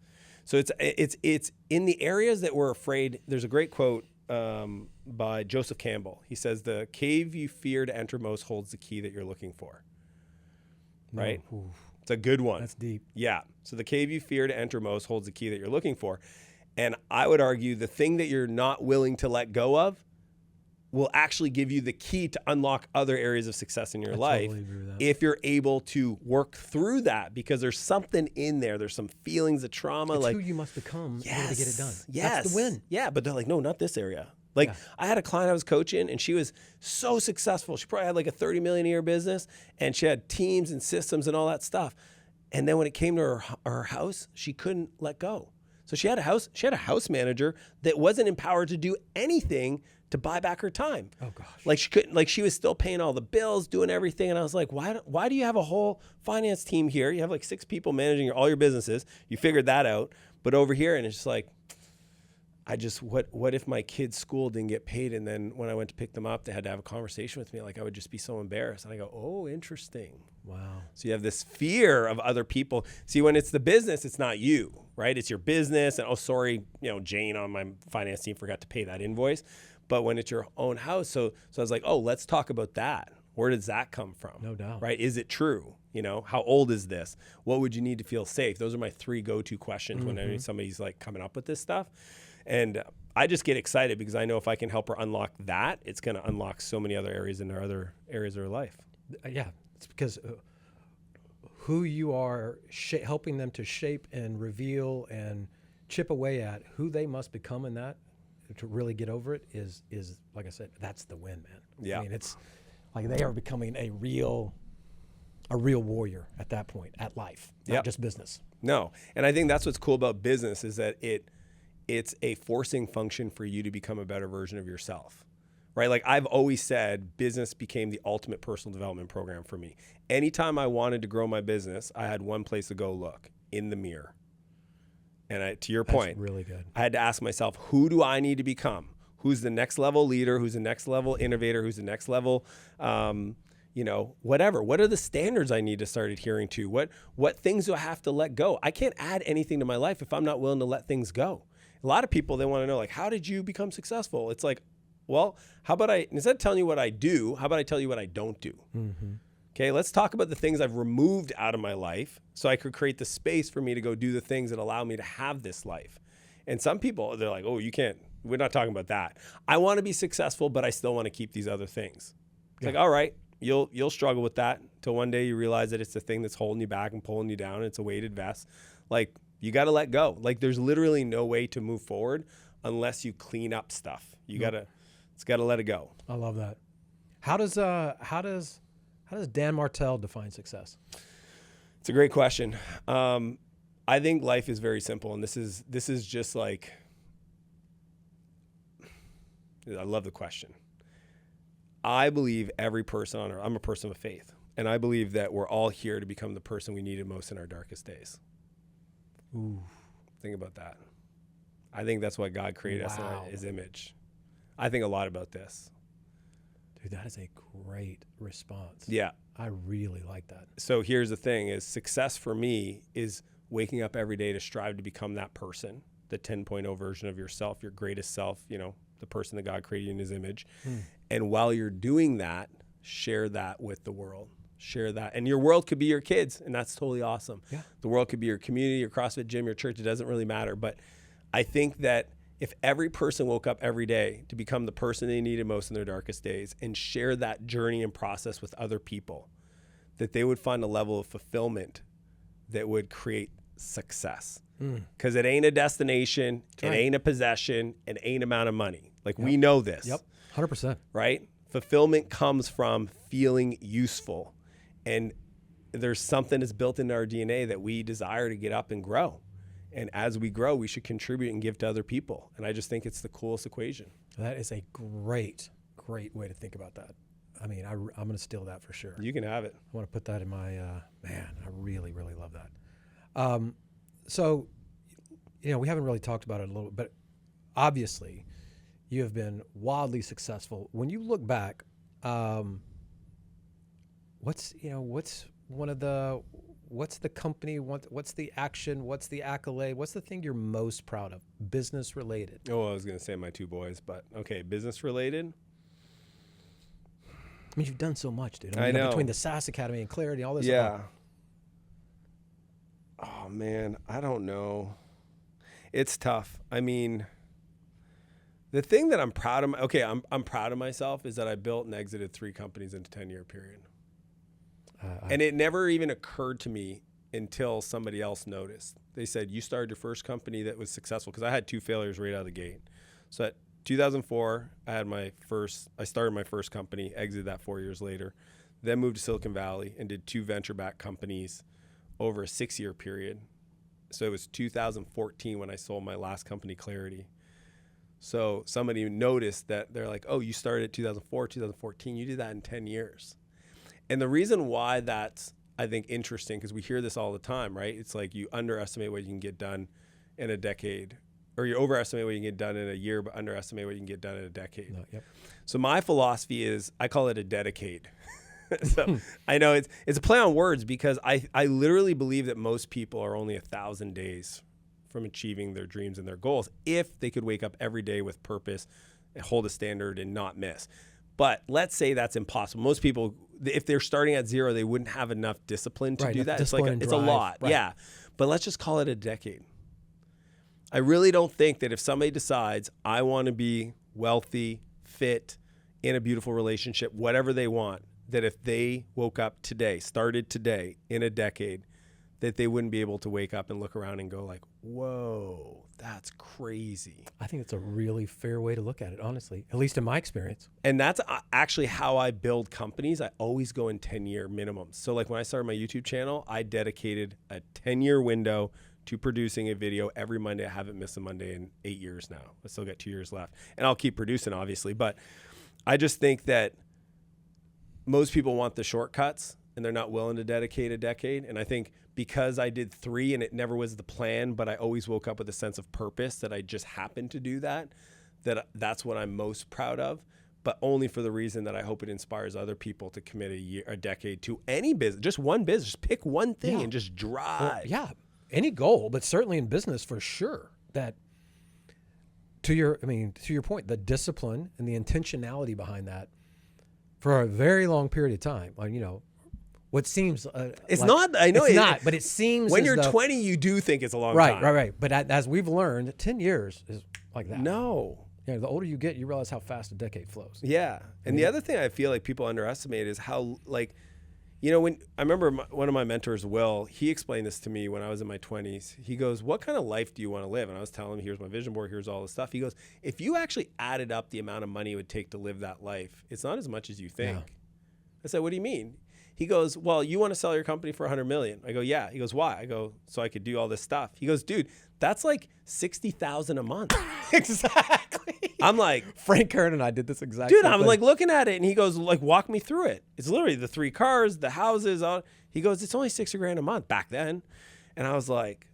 So it's in the areas that we're afraid. There's a great quote by Joseph Campbell. He says, the cave you fear to enter most holds the key that you're looking for. Right? Ooh. It's a good one. That's deep. Yeah. So the cave you fear to enter most holds the key that you're looking for. And I would argue the thing that you're not willing to let go of will actually give you the key to unlock other areas of success in your life. Totally agree with that. If you're able to work through that, because there's something in there. There's some feelings of trauma. It's like who you must become in order to get it done. Yes. That's the win. Yeah, but they're like, no, not this area. Like I had a client I was coaching and she was so successful. She probably had like a 30 million a year business and she had teams and systems and all that stuff. And then when it came to her house, she couldn't let go. So she had a house manager that wasn't empowered to do anything to buy back her time. Oh gosh. Like she couldn't, like she was still paying all the bills, doing everything. And I was like, why do you have a whole finance team here? You have like 6 people managing all your businesses. You figured that out. But over here, and it's just like, what if my kids' school didn't get paid? And then when I went to pick them up, they had to have a conversation with me. Like I would just be so embarrassed. And I go, oh, interesting. Wow. So you have this fear of other people. See, when it's the business, it's not you, right? It's your business. And oh, sorry, Jane on my finance team forgot to pay that invoice. But when it's your own house, so I was like, oh, let's talk about that. Where does that come from? No doubt. Right? Is it true? How old is this? What would you need to feel safe? Those are my 3 go-to questions when somebody's like coming up with this stuff. And I just get excited because I know if I can help her unlock that, it's going to unlock so many other areas in her other areas of her life. Yeah, it's because who you are helping them to shape and reveal and chip away at who they must become in that to really get over it is like I said, that's the win, man. Yeah. I mean, it's like they are becoming a real warrior at that point at life, not just business. No. And I think that's what's cool about business is that it's a forcing function for you to become a better version of yourself, right? Like I've always said, business became the ultimate personal development program for me. Anytime I wanted to grow my business, I had one place to go look, in the mirror. And to your point, that's really good. I had to ask myself, who do I need to become? Who's the next level leader? Who's the next level innovator? Who's the next level, whatever. What are the standards I need to start adhering to? What things do I have to let go? I can't add anything to my life if I'm not willing to let things go. A lot of people, they want to know, like, how did you become successful? It's like, well, how about instead of telling you what I do, how about I tell you what I don't do? Mm-hmm. Okay, let's talk about the things I've removed out of my life so I could create the space for me to go do the things that allow me to have this life. And some people, they're like, oh, you can't, we're not talking about that. I want to be successful, but I still want to keep these other things. It's like, all right, you'll struggle with that until one day you realize that it's the thing that's holding you back and pulling you down. It's a weighted vest. Like, you got to let go. Like, there's literally no way to move forward unless you clean up stuff. You got to, It's got to let it go. I love that. How does Dan Martell define success? It's a great question. I think life is very simple, and this is just like, I love the question. I believe every person on earth, I'm a person of faith, and I believe that we're all here to become the person we needed most in our darkest days. Ooh. Think about that. I think that's why God created us in his image. I think a lot about this. Dude, that is a great response. Yeah. I really like that. So here's the thing is success for me is waking up every day to strive to become that person, the 10.0 version of yourself, your greatest self, the person that God created in his image. And while you're doing that, share that with the world. Share that. And your world could be your kids, and that's totally awesome. Yeah. The world could be your community, your CrossFit gym, your church. It doesn't really matter. But I think that if every person woke up every day to become the person they needed most in their darkest days and share that journey and process with other people, that they would find a level of fulfillment that would create success. Because it ain't a destination, it ain't a possession, it ain't amount of money. Like we know this. Yep, 100%. Right? Fulfillment comes from feeling useful. And there's something that's built into our DNA that we desire to get up and grow. And as we grow, we should contribute and give to other people. And I just think it's the coolest equation. That is a great way to think about that. I mean, I'm going to steal that for sure. You can have it. I want to put that in my, man, I really, really love that. So, we haven't really talked about it a little, but obviously you have been wildly successful. When you look back, what's the company, what's the action, what's the accolade, what's the thing you're most proud of, business related? Oh, I was going to say my two boys, but okay, business related. I mean, you've done so much, dude. I know. Between the SAS Academy and Clarity, all this. Yeah. Oh man, I don't know. It's tough. I mean, the thing that I'm proud of, I'm proud of myself is that I built and exited 3 companies in a 10-year period. And it never even occurred to me until somebody else noticed. They said, you started your first company that was successful, because I had 2 failures right out of the gate. So at 2004, I started my first company, exited that 4 years later, then moved to Silicon Valley and did 2 venture-backed companies over a 6-year period. So it was 2014 when I sold my last company, Clarity. So somebody noticed that. They're like, oh, you started 2014, you did that in 10 years. And the reason why that's, I think, interesting, because we hear this all the time, right? It's like you underestimate what you can get done in a decade, or you overestimate what you can get done in a year, but underestimate what you can get done in a decade. No, yep. So my philosophy is, I call it a dedicade. So I know it's a play on words, because I literally believe that most people are only 1,000 days from achieving their dreams and their goals if they could wake up every day with purpose, hold a standard, and not miss. But let's say that's impossible. Most people, if they're starting at 0, they wouldn't have enough discipline to do that. It's like it's a lot. Right. Yeah. But let's just call it a decade. I really don't think that if somebody decides, I want to be wealthy, fit, in a beautiful relationship, whatever they want, that if they woke up today, started today, in a decade, that they wouldn't be able to wake up and look around and go like, whoa, that's crazy. I think it's a really fair way to look at it, honestly, at least in my experience. And that's actually how I build companies. I always go in 10-year minimums. So like when I started my YouTube channel, I dedicated a 10-year window to producing a video every Monday. I haven't missed a Monday in 8 years now. I still got 2 years left. And I'll keep producing, obviously. But I just think that most people want the shortcuts, and they're not willing to dedicate a decade. And I think because I did 3 and it never was the plan, but I always woke up with a sense of purpose that I just happened to do that's what I'm most proud of, but only for the reason that I hope it inspires other people to commit a decade to any business, just one business. Just pick one thing and just drive. Well, any goal, but certainly in business for sure. That to your point, the discipline and the intentionality behind that for a very long period of time. What seems it's like, not. I know it's not, but it seems when you're 20, you do think it's a long time. Right. But as we've learned, 10 years is like that. No. Yeah, the older you get, you realize how fast a decade flows. Yeah, and the other thing I feel like people underestimate is how You know, when I remember one of my mentors, Will, he explained this to me when I was in my 20s. He goes, what kind of life do you want to live? And I was telling him, here's my vision board, here's all this stuff. He goes, if you actually added up the amount of money it would take to live that life, it's not as much as you think. Yeah. I said, what do you mean? He goes, well, you want to sell your company for $100 million. I go, yeah. He goes, why? I go, so I could do all this stuff. He goes, dude, that's like $60,000 a month. Exactly. I'm like, Frank Kern and I did this exact dude, same I'm thing. like looking at it, and he goes, like, walk me through it. It's literally the 3 cars, the houses. He goes, it's only $60,000 a month back then. And I was like,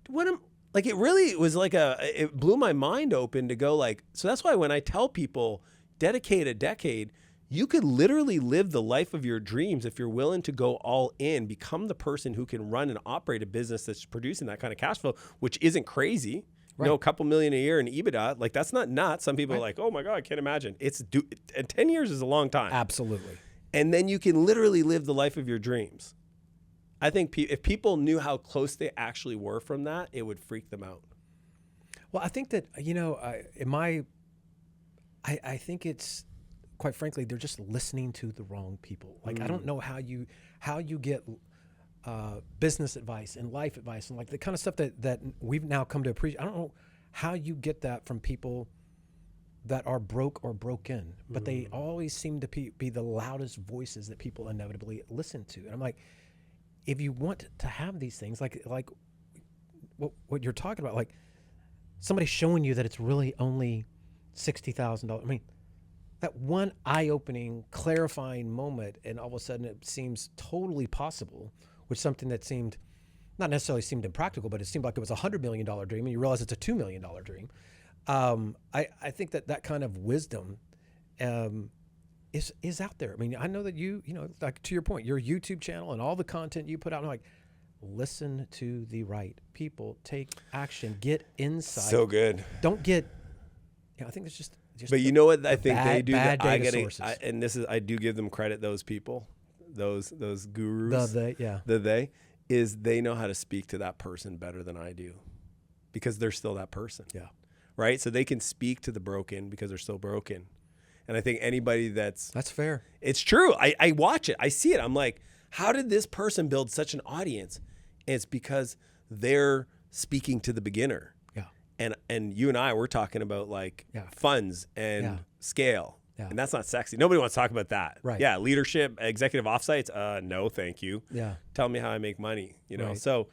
like, it really was like it blew my mind open to go like, so that's why when I tell people dedicate a decade, you could literally live the life of your dreams if you're willing to go all in, become the person who can run and operate a business that's producing that kind of cash flow, which isn't crazy. Right. You know, a couple million a year in EBITDA, like that's not nuts. Some people are like, oh my God, I can't imagine. And 10 years is a long time. Absolutely. And then you can literally live the life of your dreams. I think if people knew how close they actually were from that, it would freak them out. Well, I think that, you know, I think it's, quite frankly, they're just listening to the wrong people. Like, I don't know how you get business advice and life advice and like the kind of stuff that we've now come to appreciate. I don't know how you get that from people that are broke or broken, but they always seem to be the loudest voices that people inevitably listen to. And I'm like, if you want to have these things, like what you're talking about, like somebody showing you that it's really only $60,000. I mean, that one eye-opening, clarifying moment, and all of a sudden it seems totally possible, which something that seemed, not necessarily seemed impractical, but it seemed like it was a $100 million dream, and you realize it's a $2 million dream. I think that kind of wisdom is out there. I mean, I know that you know, like to your point, your YouTube channel and all the content you put out, I'm like, listen to the right people, take action, get insight. So good. Don't get, I think it's just but you know what I think they do? Bad data sources. And this is, I do give them credit, those people, those gurus. They know how to speak to that person better than I do, because they're still that person. Yeah. Right? So they can speak to the broken because they're still broken. And I think anybody that's fair. It's true. I watch it. I see it. I'm like, how did this person build such an audience? And it's because they're speaking to the beginner. Yeah. And you and I, we're talking about like funds and scale. Yeah. And that's not sexy. Nobody wants to talk about that. Right. Yeah. Leadership, executive offsites. No, thank you. Yeah. Tell me how I make money. You know? Right. So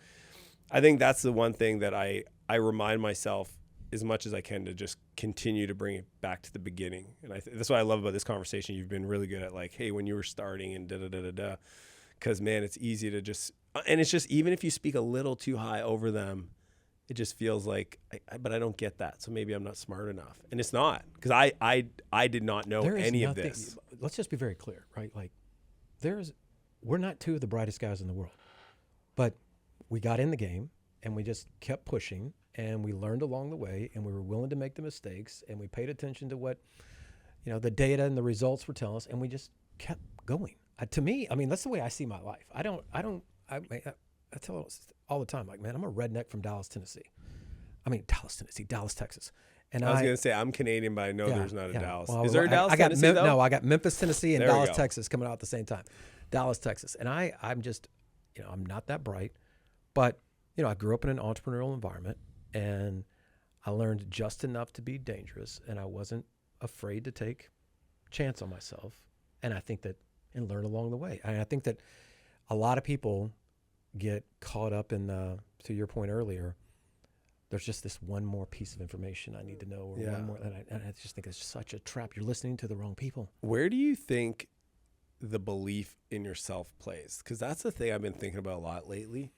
I think that's the one thing that I remind myself as much as I can to just continue to bring it back to the beginning. And that's what I love about this conversation. You've been really good at like, hey, when you were starting and da-da-da-da-da. Because, man, it's easy to just, and it's just, even if you speak a little too high over them, it just feels like, but I don't get that. So maybe I'm not smart enough. And it's not, because I did not know any of this. Let's just be very clear, right? Like, we're not two of the brightest guys in the world, but we got in the game and we just kept pushing and we learned along the way and we were willing to make the mistakes and we paid attention to what, the data and the results were telling us, and we just kept going. To me, I mean, that's the way I see my life. I tell all the time, like, man, I'm a redneck from Dallas, Texas. And I was going to say, I'm Canadian, but I know there's not a Dallas. Well, is there a Dallas, Tennessee, though? No, I got Memphis, Tennessee, and there Dallas, Texas coming out at the same time. Dallas, Texas. And I'm just, I'm not that bright, but, I grew up in an entrepreneurial environment, and I learned just enough to be dangerous, and I wasn't afraid to take chance on myself. And I think that, and learn along the way. And I think that a lot of people get caught up in to your point earlier, there's just this one more piece of information I need to know, or one more, and I just think it's such a trap. You're listening to the wrong people. Where do you think the belief in yourself plays? Because that's the thing I've been thinking about a lot lately.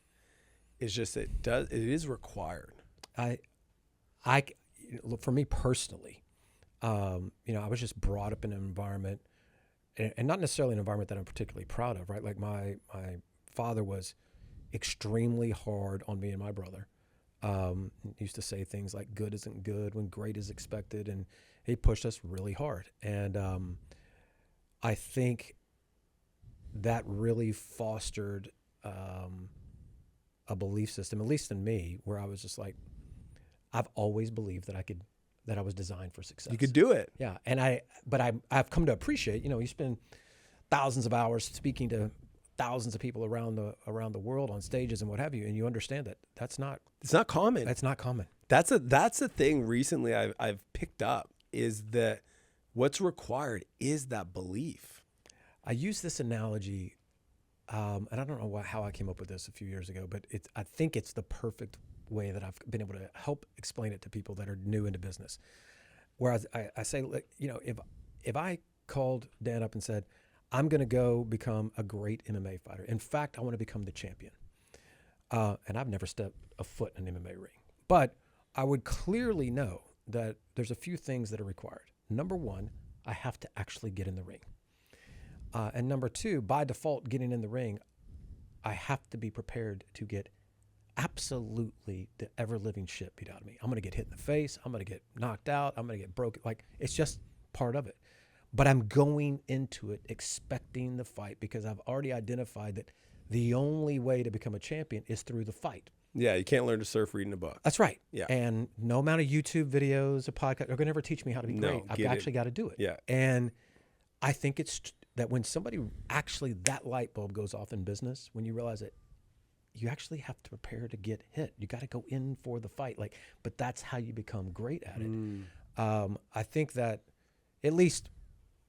It's just it is required. For me personally, I was just brought up in an environment, and not necessarily an environment that I'm particularly proud of, right? Like my father was extremely hard on me and my brother. Used to say things like good isn't good when great is expected, and he pushed us really hard. And I think that really fostered a belief system, at least in me, where I was just like, I've always believed that I was designed for success. You could do it. Yeah. And I've come to appreciate, you spend thousands of hours speaking to thousands of people around the world on stages and what have you, and you understand that it's not common. That's not common. That's a thing recently I've picked up, is that what's required is that belief. I use this analogy, and I don't know how I came up with this a few years ago, but I think it's the perfect way that I've been able to help explain it to people that are new into business. Whereas I say, you know, if I called Dan up and said, I'm going to go become a great MMA fighter. In fact, I want to become the champion. And I've never stepped a foot in an MMA ring. But I would clearly know that there's a few things that are required. Number one, I have to actually get in the ring. And number two, by default, getting in the ring, I have to be prepared to get absolutely the ever-living shit beat out of me. I'm going to get hit in the face. I'm going to get knocked out. I'm going to get broken. Like, it's just part of it. But I'm going into it expecting the fight, because I've already identified that the only way to become a champion is through the fight. Yeah, you can't learn to surf reading a book. That's right. Yeah. And no amount of YouTube videos, a podcast, are going to ever teach me how to be great. I've actually got to do it. Yeah. And I think it's that when somebody actually, that light bulb goes off in business, when you realize that you actually have to prepare to get hit. You got to go in for the fight. But that's how you become great at it. I think that, at least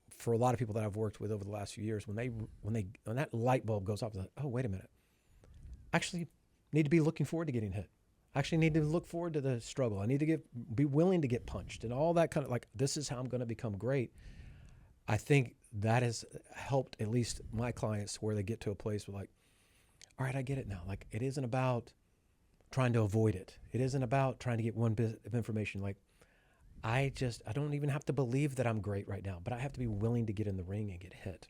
for a lot of people that I've worked with over the last few years, when that light bulb goes off, they're like, oh, wait a minute. Actually need to be looking forward to getting hit. I actually need to look forward to the struggle. I need to be willing to get punched and all that kind of, like, this is how I'm going to become great. I think that has helped at least my clients, where they get to a place where, like, all right, I get it now. Like, it isn't about trying to avoid it. It isn't about trying to get one bit of information. Like, I don't even have to believe that I'm great right now, but I have to be willing to get in the ring and get hit.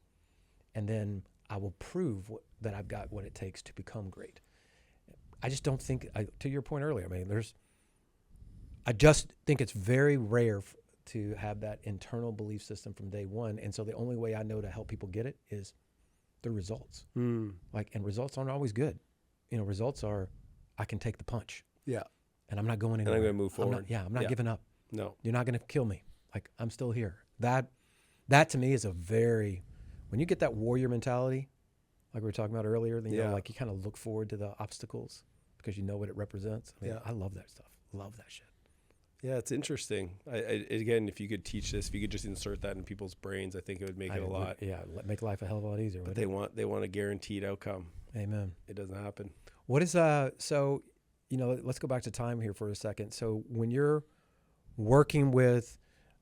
And then I will prove that I've got what it takes to become great. I just don't think, to your point earlier, I mean, I just think it's very rare to have that internal belief system from day one. And so the only way I know to help people get it is through results. And results aren't always good. You know, results are, I can take the punch. Yeah. And I'm not going anywhere. And I'm going to move forward. I'm not giving up. No. You're not going to kill me. Like, I'm still here. That to me is when you get that warrior mentality, like we were talking about earlier, you know, like, you kind of look forward to the obstacles because you know what it represents. I mean, I love that stuff. Love that shit. Yeah, it's interesting. Again, if you could teach this, if you could just insert that in people's brains, I think it would make it a lot. Make life a hell of a lot easier. But they want a guaranteed outcome. Amen. It doesn't happen. What is so, you know, let's go back to time here for a second. So when you're working with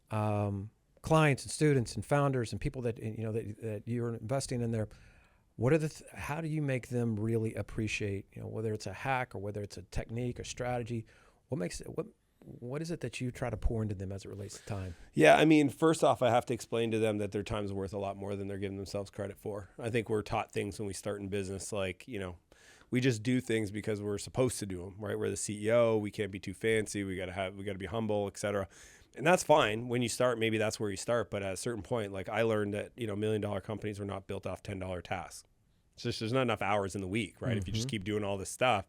clients and students and founders and people that, you know, that you're investing in there, how do you make them really appreciate, you know, whether it's a hack or whether it's a technique or strategy? What is it that you try to pour into them as it relates to time? Yeah, I mean, first off, I have to explain to them that their time's worth a lot more than they're giving themselves credit for. I think we're taught things when we start in business, like, you know, we just do things because we're supposed to do them, right? We're the CEO. We can't be too fancy. We got to be humble, et cetera. And that's fine. When you start, maybe that's where you start. But at a certain point, like, I learned that, you know, $1 million companies are not built off $10 tasks. It's just, there's not enough hours in the week, right? If you just keep doing all this stuff,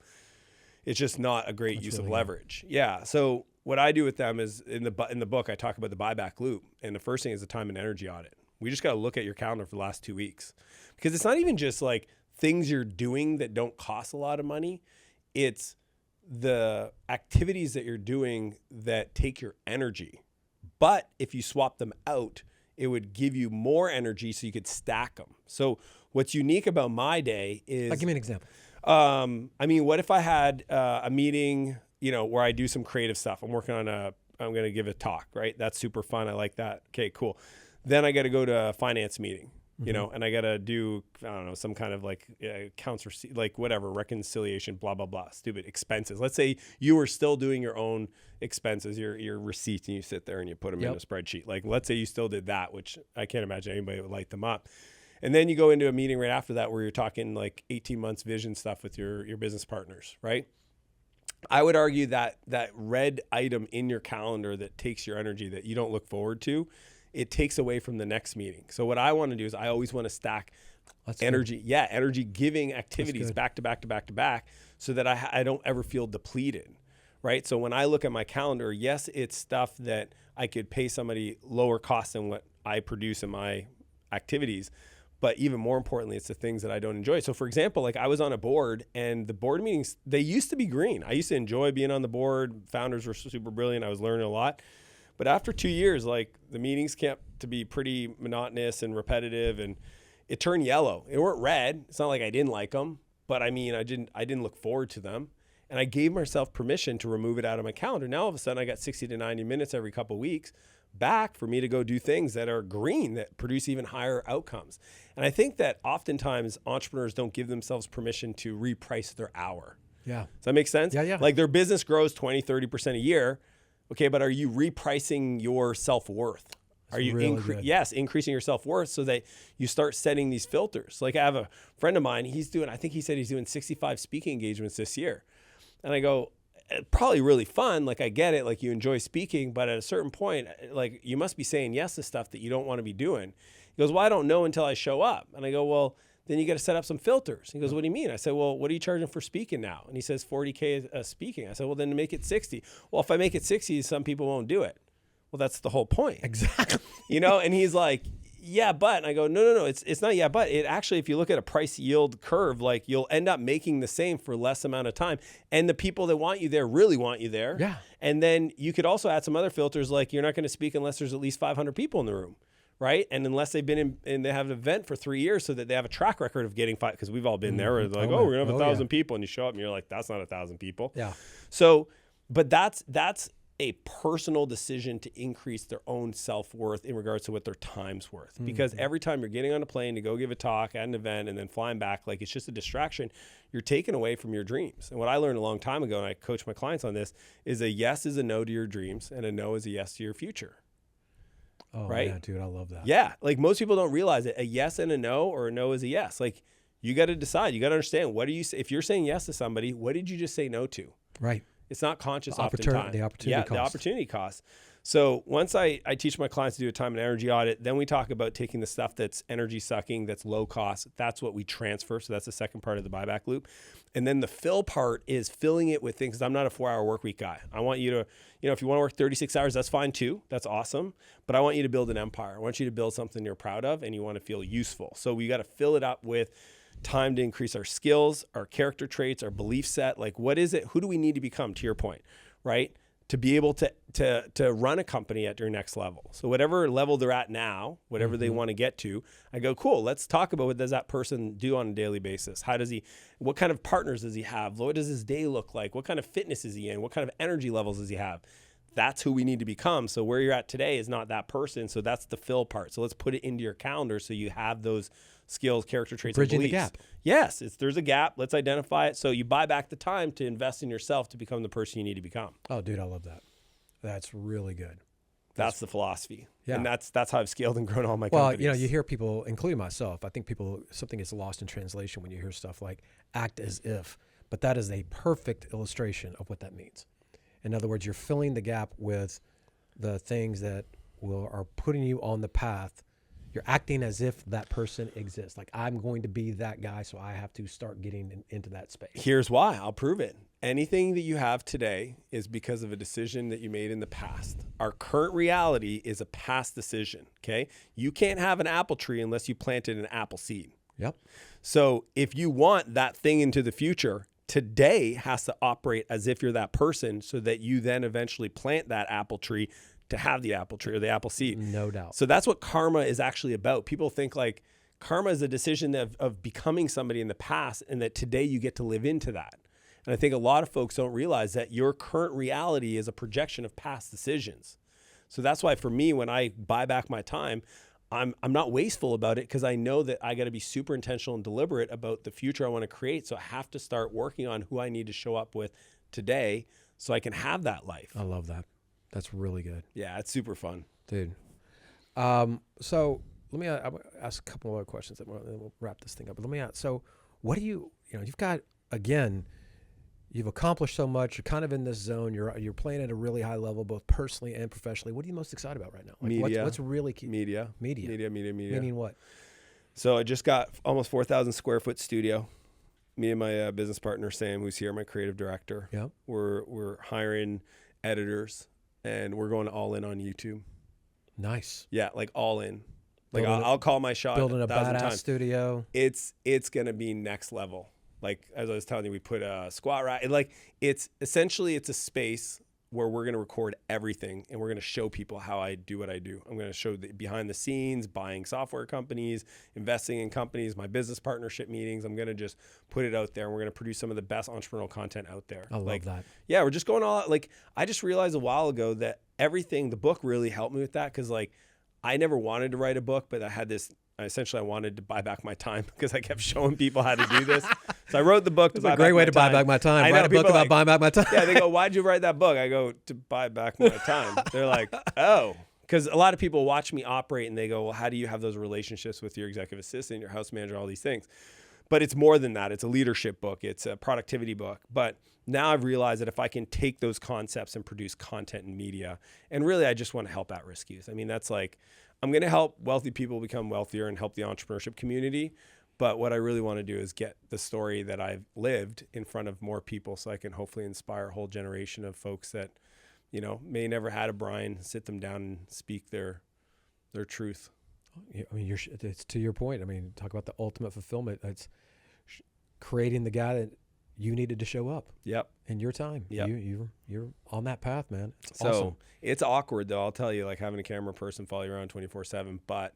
it's just not a great use of leverage. Yeah. So what I do with them is, in the book, I talk about the buyback loop. And the first thing is the time and energy audit. We just got to look at your calendar for the last 2 weeks, because it's not even just like things you're doing that don't cost a lot of money. It's the activities that you're doing that take your energy. But if you swap them out, it would give you more energy so you could stack them. So what's unique about my day is... give me an example. I mean, what if I had a meeting, you know, where I do some creative stuff? I'm going to give a talk, right? That's super fun. I like that. Okay, cool. Then I got to go to a finance meeting, you know, and I got to do, I don't know, some kind of like accounts receipt, like whatever, reconciliation, blah, blah, blah, stupid expenses. Let's say you were still doing your own expenses, your receipts, and you sit there and you put them in a spreadsheet. Like, let's say you still did that, which I can't imagine anybody would light them up. And then you go into a meeting right after that where you're talking like 18 months vision stuff with your business partners, right? I would argue that red item in your calendar that takes your energy that you don't look forward to, it takes away from the next meeting. So what I want to do is I always want to stack energy. Good. Yeah, energy giving activities back to back to back to back, so that I don't ever feel depleted, right? So when I look at my calendar, yes, it's stuff that I could pay somebody lower cost than what I produce in my activities. But even more importantly, it's the things that I don't enjoy. So for example, like I was on a board, and the board meetings, they used to be green. I used to enjoy being on the board. Founders were super brilliant. I was learning a lot. But after 2 years, like the meetings kept to be pretty monotonous and repetitive, and it turned yellow. They weren't red. It's not like I didn't like them, but I mean, I didn't look forward to them. And I gave myself permission to remove it out of my calendar. Now all of a sudden I got 60 to 90 minutes every couple of weeks back for me to go do things that are green, that produce even higher outcomes. And I think that oftentimes entrepreneurs don't give themselves permission to reprice their hour. Yeah. Does that make sense? Yeah. Like their business grows 20, 30% a year. Okay, but are you repricing your self-worth? Are you really increasing your self-worth so that you start setting these filters? Like I have a friend of mine, I think he said he's doing 65 speaking engagements this year. And I go, probably really fun. Like I get it, like you enjoy speaking, but at a certain point, like you must be saying yes to stuff that you don't want to be doing. He goes, well, I don't know until I show up. And I go, well, then you got to set up some filters. He goes, what do you mean? I said, well, what are you charging for speaking now? And he says, $40K speaking. I said, well, then make it 60. Well, if I make it 60, some people won't do it. Well, that's the whole point. Exactly. And he's like, yeah, but, and I go, no, it's not yeah, but. It actually, if you look at a price yield curve, like you'll end up making the same for less amount of time. And the people that want you there really want you there. Yeah. And then you could also add some other filters, like you're not going to speak unless there's at least 500 people in the room. Right. And unless they've been in, and they have an event for 3 years so that they have a track record of getting 5, because we've all been there. Where they're like, we're going to have 1,000 people. And you show up and you're like, that's not 1,000 people. Yeah. So, but that's a personal decision to increase their own self-worth in regards to what their time's worth. Because every time you're getting on a plane to go give a talk at an event and then flying back, like it's just a distraction, you're taken away from your dreams. And what I learned a long time ago, and I coach my clients on this, is a yes is a no to your dreams and a no is a yes to your future. Oh, right? yeah, dude, I love that. Yeah. Like most people don't realize it. A yes and a no, or a no is a yes. Like you got to decide, you got to understand, what do you say? If you're saying yes to somebody, what did you just say no to? Right. It's not conscious The oftentimes. opportunity cost. The opportunity cost. So once I teach my clients to do a time and energy audit, then we talk about taking the stuff that's energy sucking, that's low cost. That's what we transfer. So that's the second part of the buyback loop. And then the fill part is filling it with things. I'm not a 4-hour work week guy. I want you to, if you want to work 36 hours, that's fine too. That's awesome. But I want you to build an empire. I want you to build something you're proud of and you want to feel useful. So we got to fill it up with time to increase our skills, our character traits, our belief set. Like, what is it? Who do we need to become, to your point, right? To be able to run a company at your next level. So whatever level they're at now, whatever they want to get to, I go, cool, let's talk about what does that person do on a daily basis? What kind of partners does he have? What does his day look like? What kind of fitness is he in? What kind of energy levels does he have? That's who we need to become. So where you're at today is not that person. So that's the fill part. So let's put it into your calendar so you have those skills, character traits, Bridging and beliefs. the gap. Yes, there's a gap. Let's identify it. So you buy back the time to invest in yourself to become the person you need to become. Oh, dude, I love that. That's really good. That's the philosophy. Yeah. And that's how I've scaled and grown all my Well, companies. you hear people, including myself, I think something gets lost in translation when you hear stuff like act as if, but that is a perfect illustration of what that means. In other words, you're filling the gap with the things that are putting you on the path. You're acting as if that person exists. Like, I'm going to be that guy, so I have to start getting into that space. Here's why. I'll prove it. Anything that you have today is because of a decision that you made in the past. Our current reality is a past decision, okay? You can't have an apple tree unless you planted an apple seed. Yep. So if you want that thing into the future, today has to operate as if you're that person so that you then eventually plant that apple tree to have the apple tree or the apple seed. No doubt. So that's what karma is actually about. People think like karma is a decision of becoming somebody in the past, and that today you get to live into that. And I think a lot of folks don't realize that your current reality is a projection of past decisions. So that's why for me, when I buy back my time, I'm not wasteful about it, because I know that I got to be super intentional and deliberate about the future I want to create. So I have to start working on who I need to show up with today so I can have that life. I love that. That's really good. Yeah, it's super fun. Dude. So let me ask a couple more questions, and we'll wrap this thing up. But let me ask, so what do you've got, again, you've accomplished so much. You're kind of in this zone. You're playing at a really high level, both personally and professionally. What are you most excited about right now? Like, Media. What's really key? Media. Meaning what? So I just got almost 4,000 square foot studio. Me and my business partner, Sam, who's here, my creative director. Yeah. We're hiring editors, and we're going all in on YouTube. Nice. Yeah, like all in. Like I'll call my shot building a 1,000 badass times. studio. It's going to be next level. Like, as I was telling you, we put a squat rack. Like, it's essentially, it's a space where we're going to record everything, and we're going to show people how I do what I do. I'm going to show the behind the scenes, buying software companies, investing in companies, my business partnership meetings. I'm going to just put it out there, and we're going to produce some of the best entrepreneurial content out there. I love that. Yeah, we're just going all out. Like, I just realized a while ago that the book really helped me with that, because like I never wanted to write a book, but I had this. Essentially, I wanted to buy back my time because I kept showing people how to do this. So I wrote the book. It's a great way to buy back my time. I know, write a book about buying back my time. Yeah, they go, "Why'd you write that book?" I go, "To buy back my time." They're like, "Oh," because a lot of people watch me operate and they go, "Well, how do you have those relationships with your executive assistant, your house manager, all these things?" But it's more than that. It's a leadership book. It's a productivity book. But now I've realized that if I can take those concepts and produce content in media, and really I just want to help at-risk youth. I mean, that's like, I'm going to help wealthy people become wealthier and help the entrepreneurship community. But what I really want to do is get the story that I've lived in front of more people, so I can hopefully inspire a whole generation of folks that, you know, may never had a Brian, sit them down and speak their truth. I mean, it's to your point. I mean, talk about the ultimate fulfillment. It's creating the guy that you needed to show up. Yep. In your time. Yep. You're on that path, man. It's so awesome. It's awkward though. I'll tell you, like having a camera person follow you around 24/7, but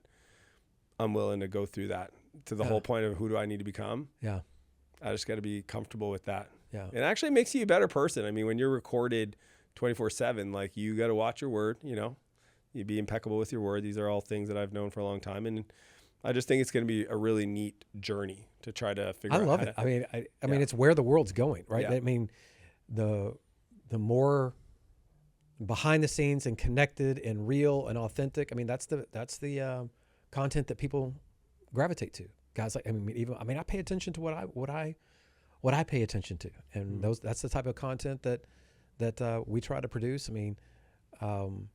I'm willing to go through that to the whole point of who do I need to become? Yeah. I just got to be comfortable with that. Yeah. It actually makes you a better person. I mean, when you're recorded 24/7, like you got to watch your word, you know, you be impeccable with your word. These are all things that I've known for a long time. And I just think it's going to be a really neat journey to try to figure out. I love it. I mean, it's where the world's going, right? Yeah. I mean, the more behind the scenes and connected and real and authentic. I mean, that's the content that people gravitate to. Guys like, I pay attention to what I pay attention to, and that's the type of content that we try to produce. I mean, I'm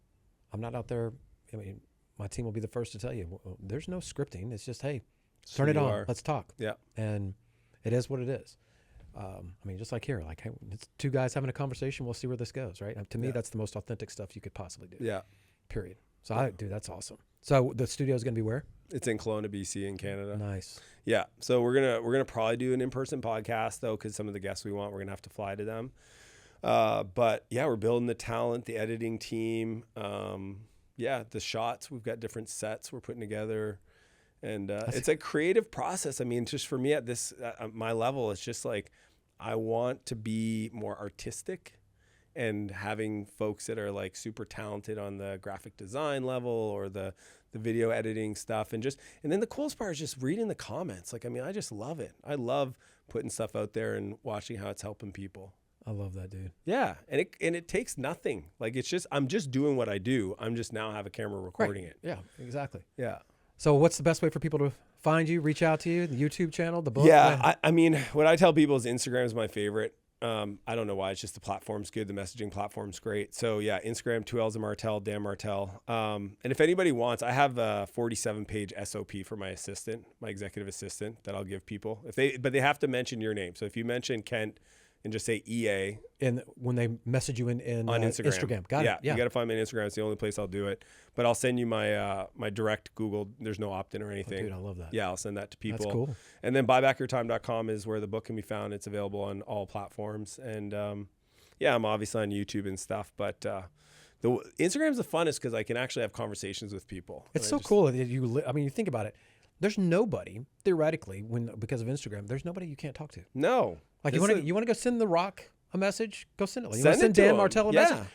not out there. I mean, my team will be the first to tell you, there's no scripting. It's just, hey, turn it on. Let's talk. Yeah. And it is what it is. I mean, just like here, like, hey, it's two guys having a conversation. We'll see where this goes, right? To me, that's the most authentic stuff you could possibly do. Yeah. Period. So, dude, that's awesome. So the studio is going to be where? It's in Kelowna, BC, in Canada. Nice. Yeah. So we're gonna probably do an in-person podcast though, because some of the guests we want, we're gonna have to fly to them. But yeah, we're building the talent, the editing team. The shots. We've got different sets we're putting together, and it's a creative process. I mean, just for me at my level, it's just like I want to be more artistic, and having folks that are like super talented on the graphic design level or the video editing stuff, and then the coolest part is just reading the comments. Like, I mean, I just love it. I love putting stuff out there and watching how it's helping people. I love that, dude. Yeah, and it takes nothing. Like, it's just I'm just doing what I do. I'm just now have a camera recording it. Yeah, exactly. Yeah. So what's the best way for people to find you, reach out to you? The YouTube channel, the book? Yeah, I mean, what I tell people is Instagram is my favorite. I don't know why. It's just the platform's good. The messaging platform's great. So yeah, Instagram, 2 L's of Martell, Dan Martell. And if anybody wants, I have a 47-page SOP for my assistant, my executive assistant, that I'll give people. But they have to mention your name. So if you mention Kent and just say EA. And when they message you in on Instagram. Got it. Yeah. You got to find me on Instagram. It's the only place I'll do it. But I'll send you my my direct Google. There's no opt-in or anything. Oh, dude, I love that. Yeah, I'll send that to people. That's cool. And then buybackyourtime.com is where the book can be found. It's available on all platforms. And I'm obviously on YouTube and stuff. But the Instagram's the funnest because I can actually have conversations with people. It's so cool that you think about it. There's nobody, theoretically, because of Instagram, there's nobody you can't talk to. No. Like, you want to go send The Rock a message? Go send it. Like, you want to Send send it to Dan him. Martell a Yeah.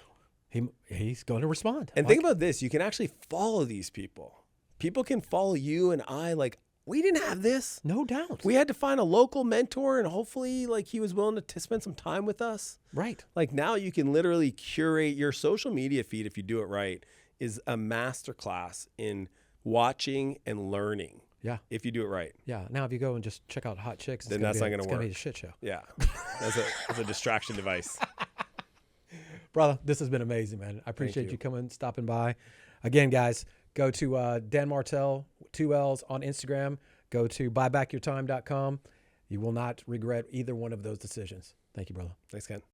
message? He's going to respond. And think about this. You can actually follow these people. People can follow you and I. Like, we didn't have this. No doubt. We had to find a local mentor, and hopefully, like, he was willing to spend some time with us. Right. Like, now you can literally curate your social media feed, if you do it right, is a masterclass in watching and learning. Yeah. If you do it right. Yeah. Now, if you go and just check out hot chicks, then that's not going to It's work. going to be a shit show. Yeah. That's a distraction device. Brother, this has been amazing, man. I appreciate you coming, stopping by. Again, guys, go to Dan Martell, 2 L's on Instagram. Go to buybackyourtime.com. You will not regret either one of those decisions. Thank you, brother. Thanks, Ken.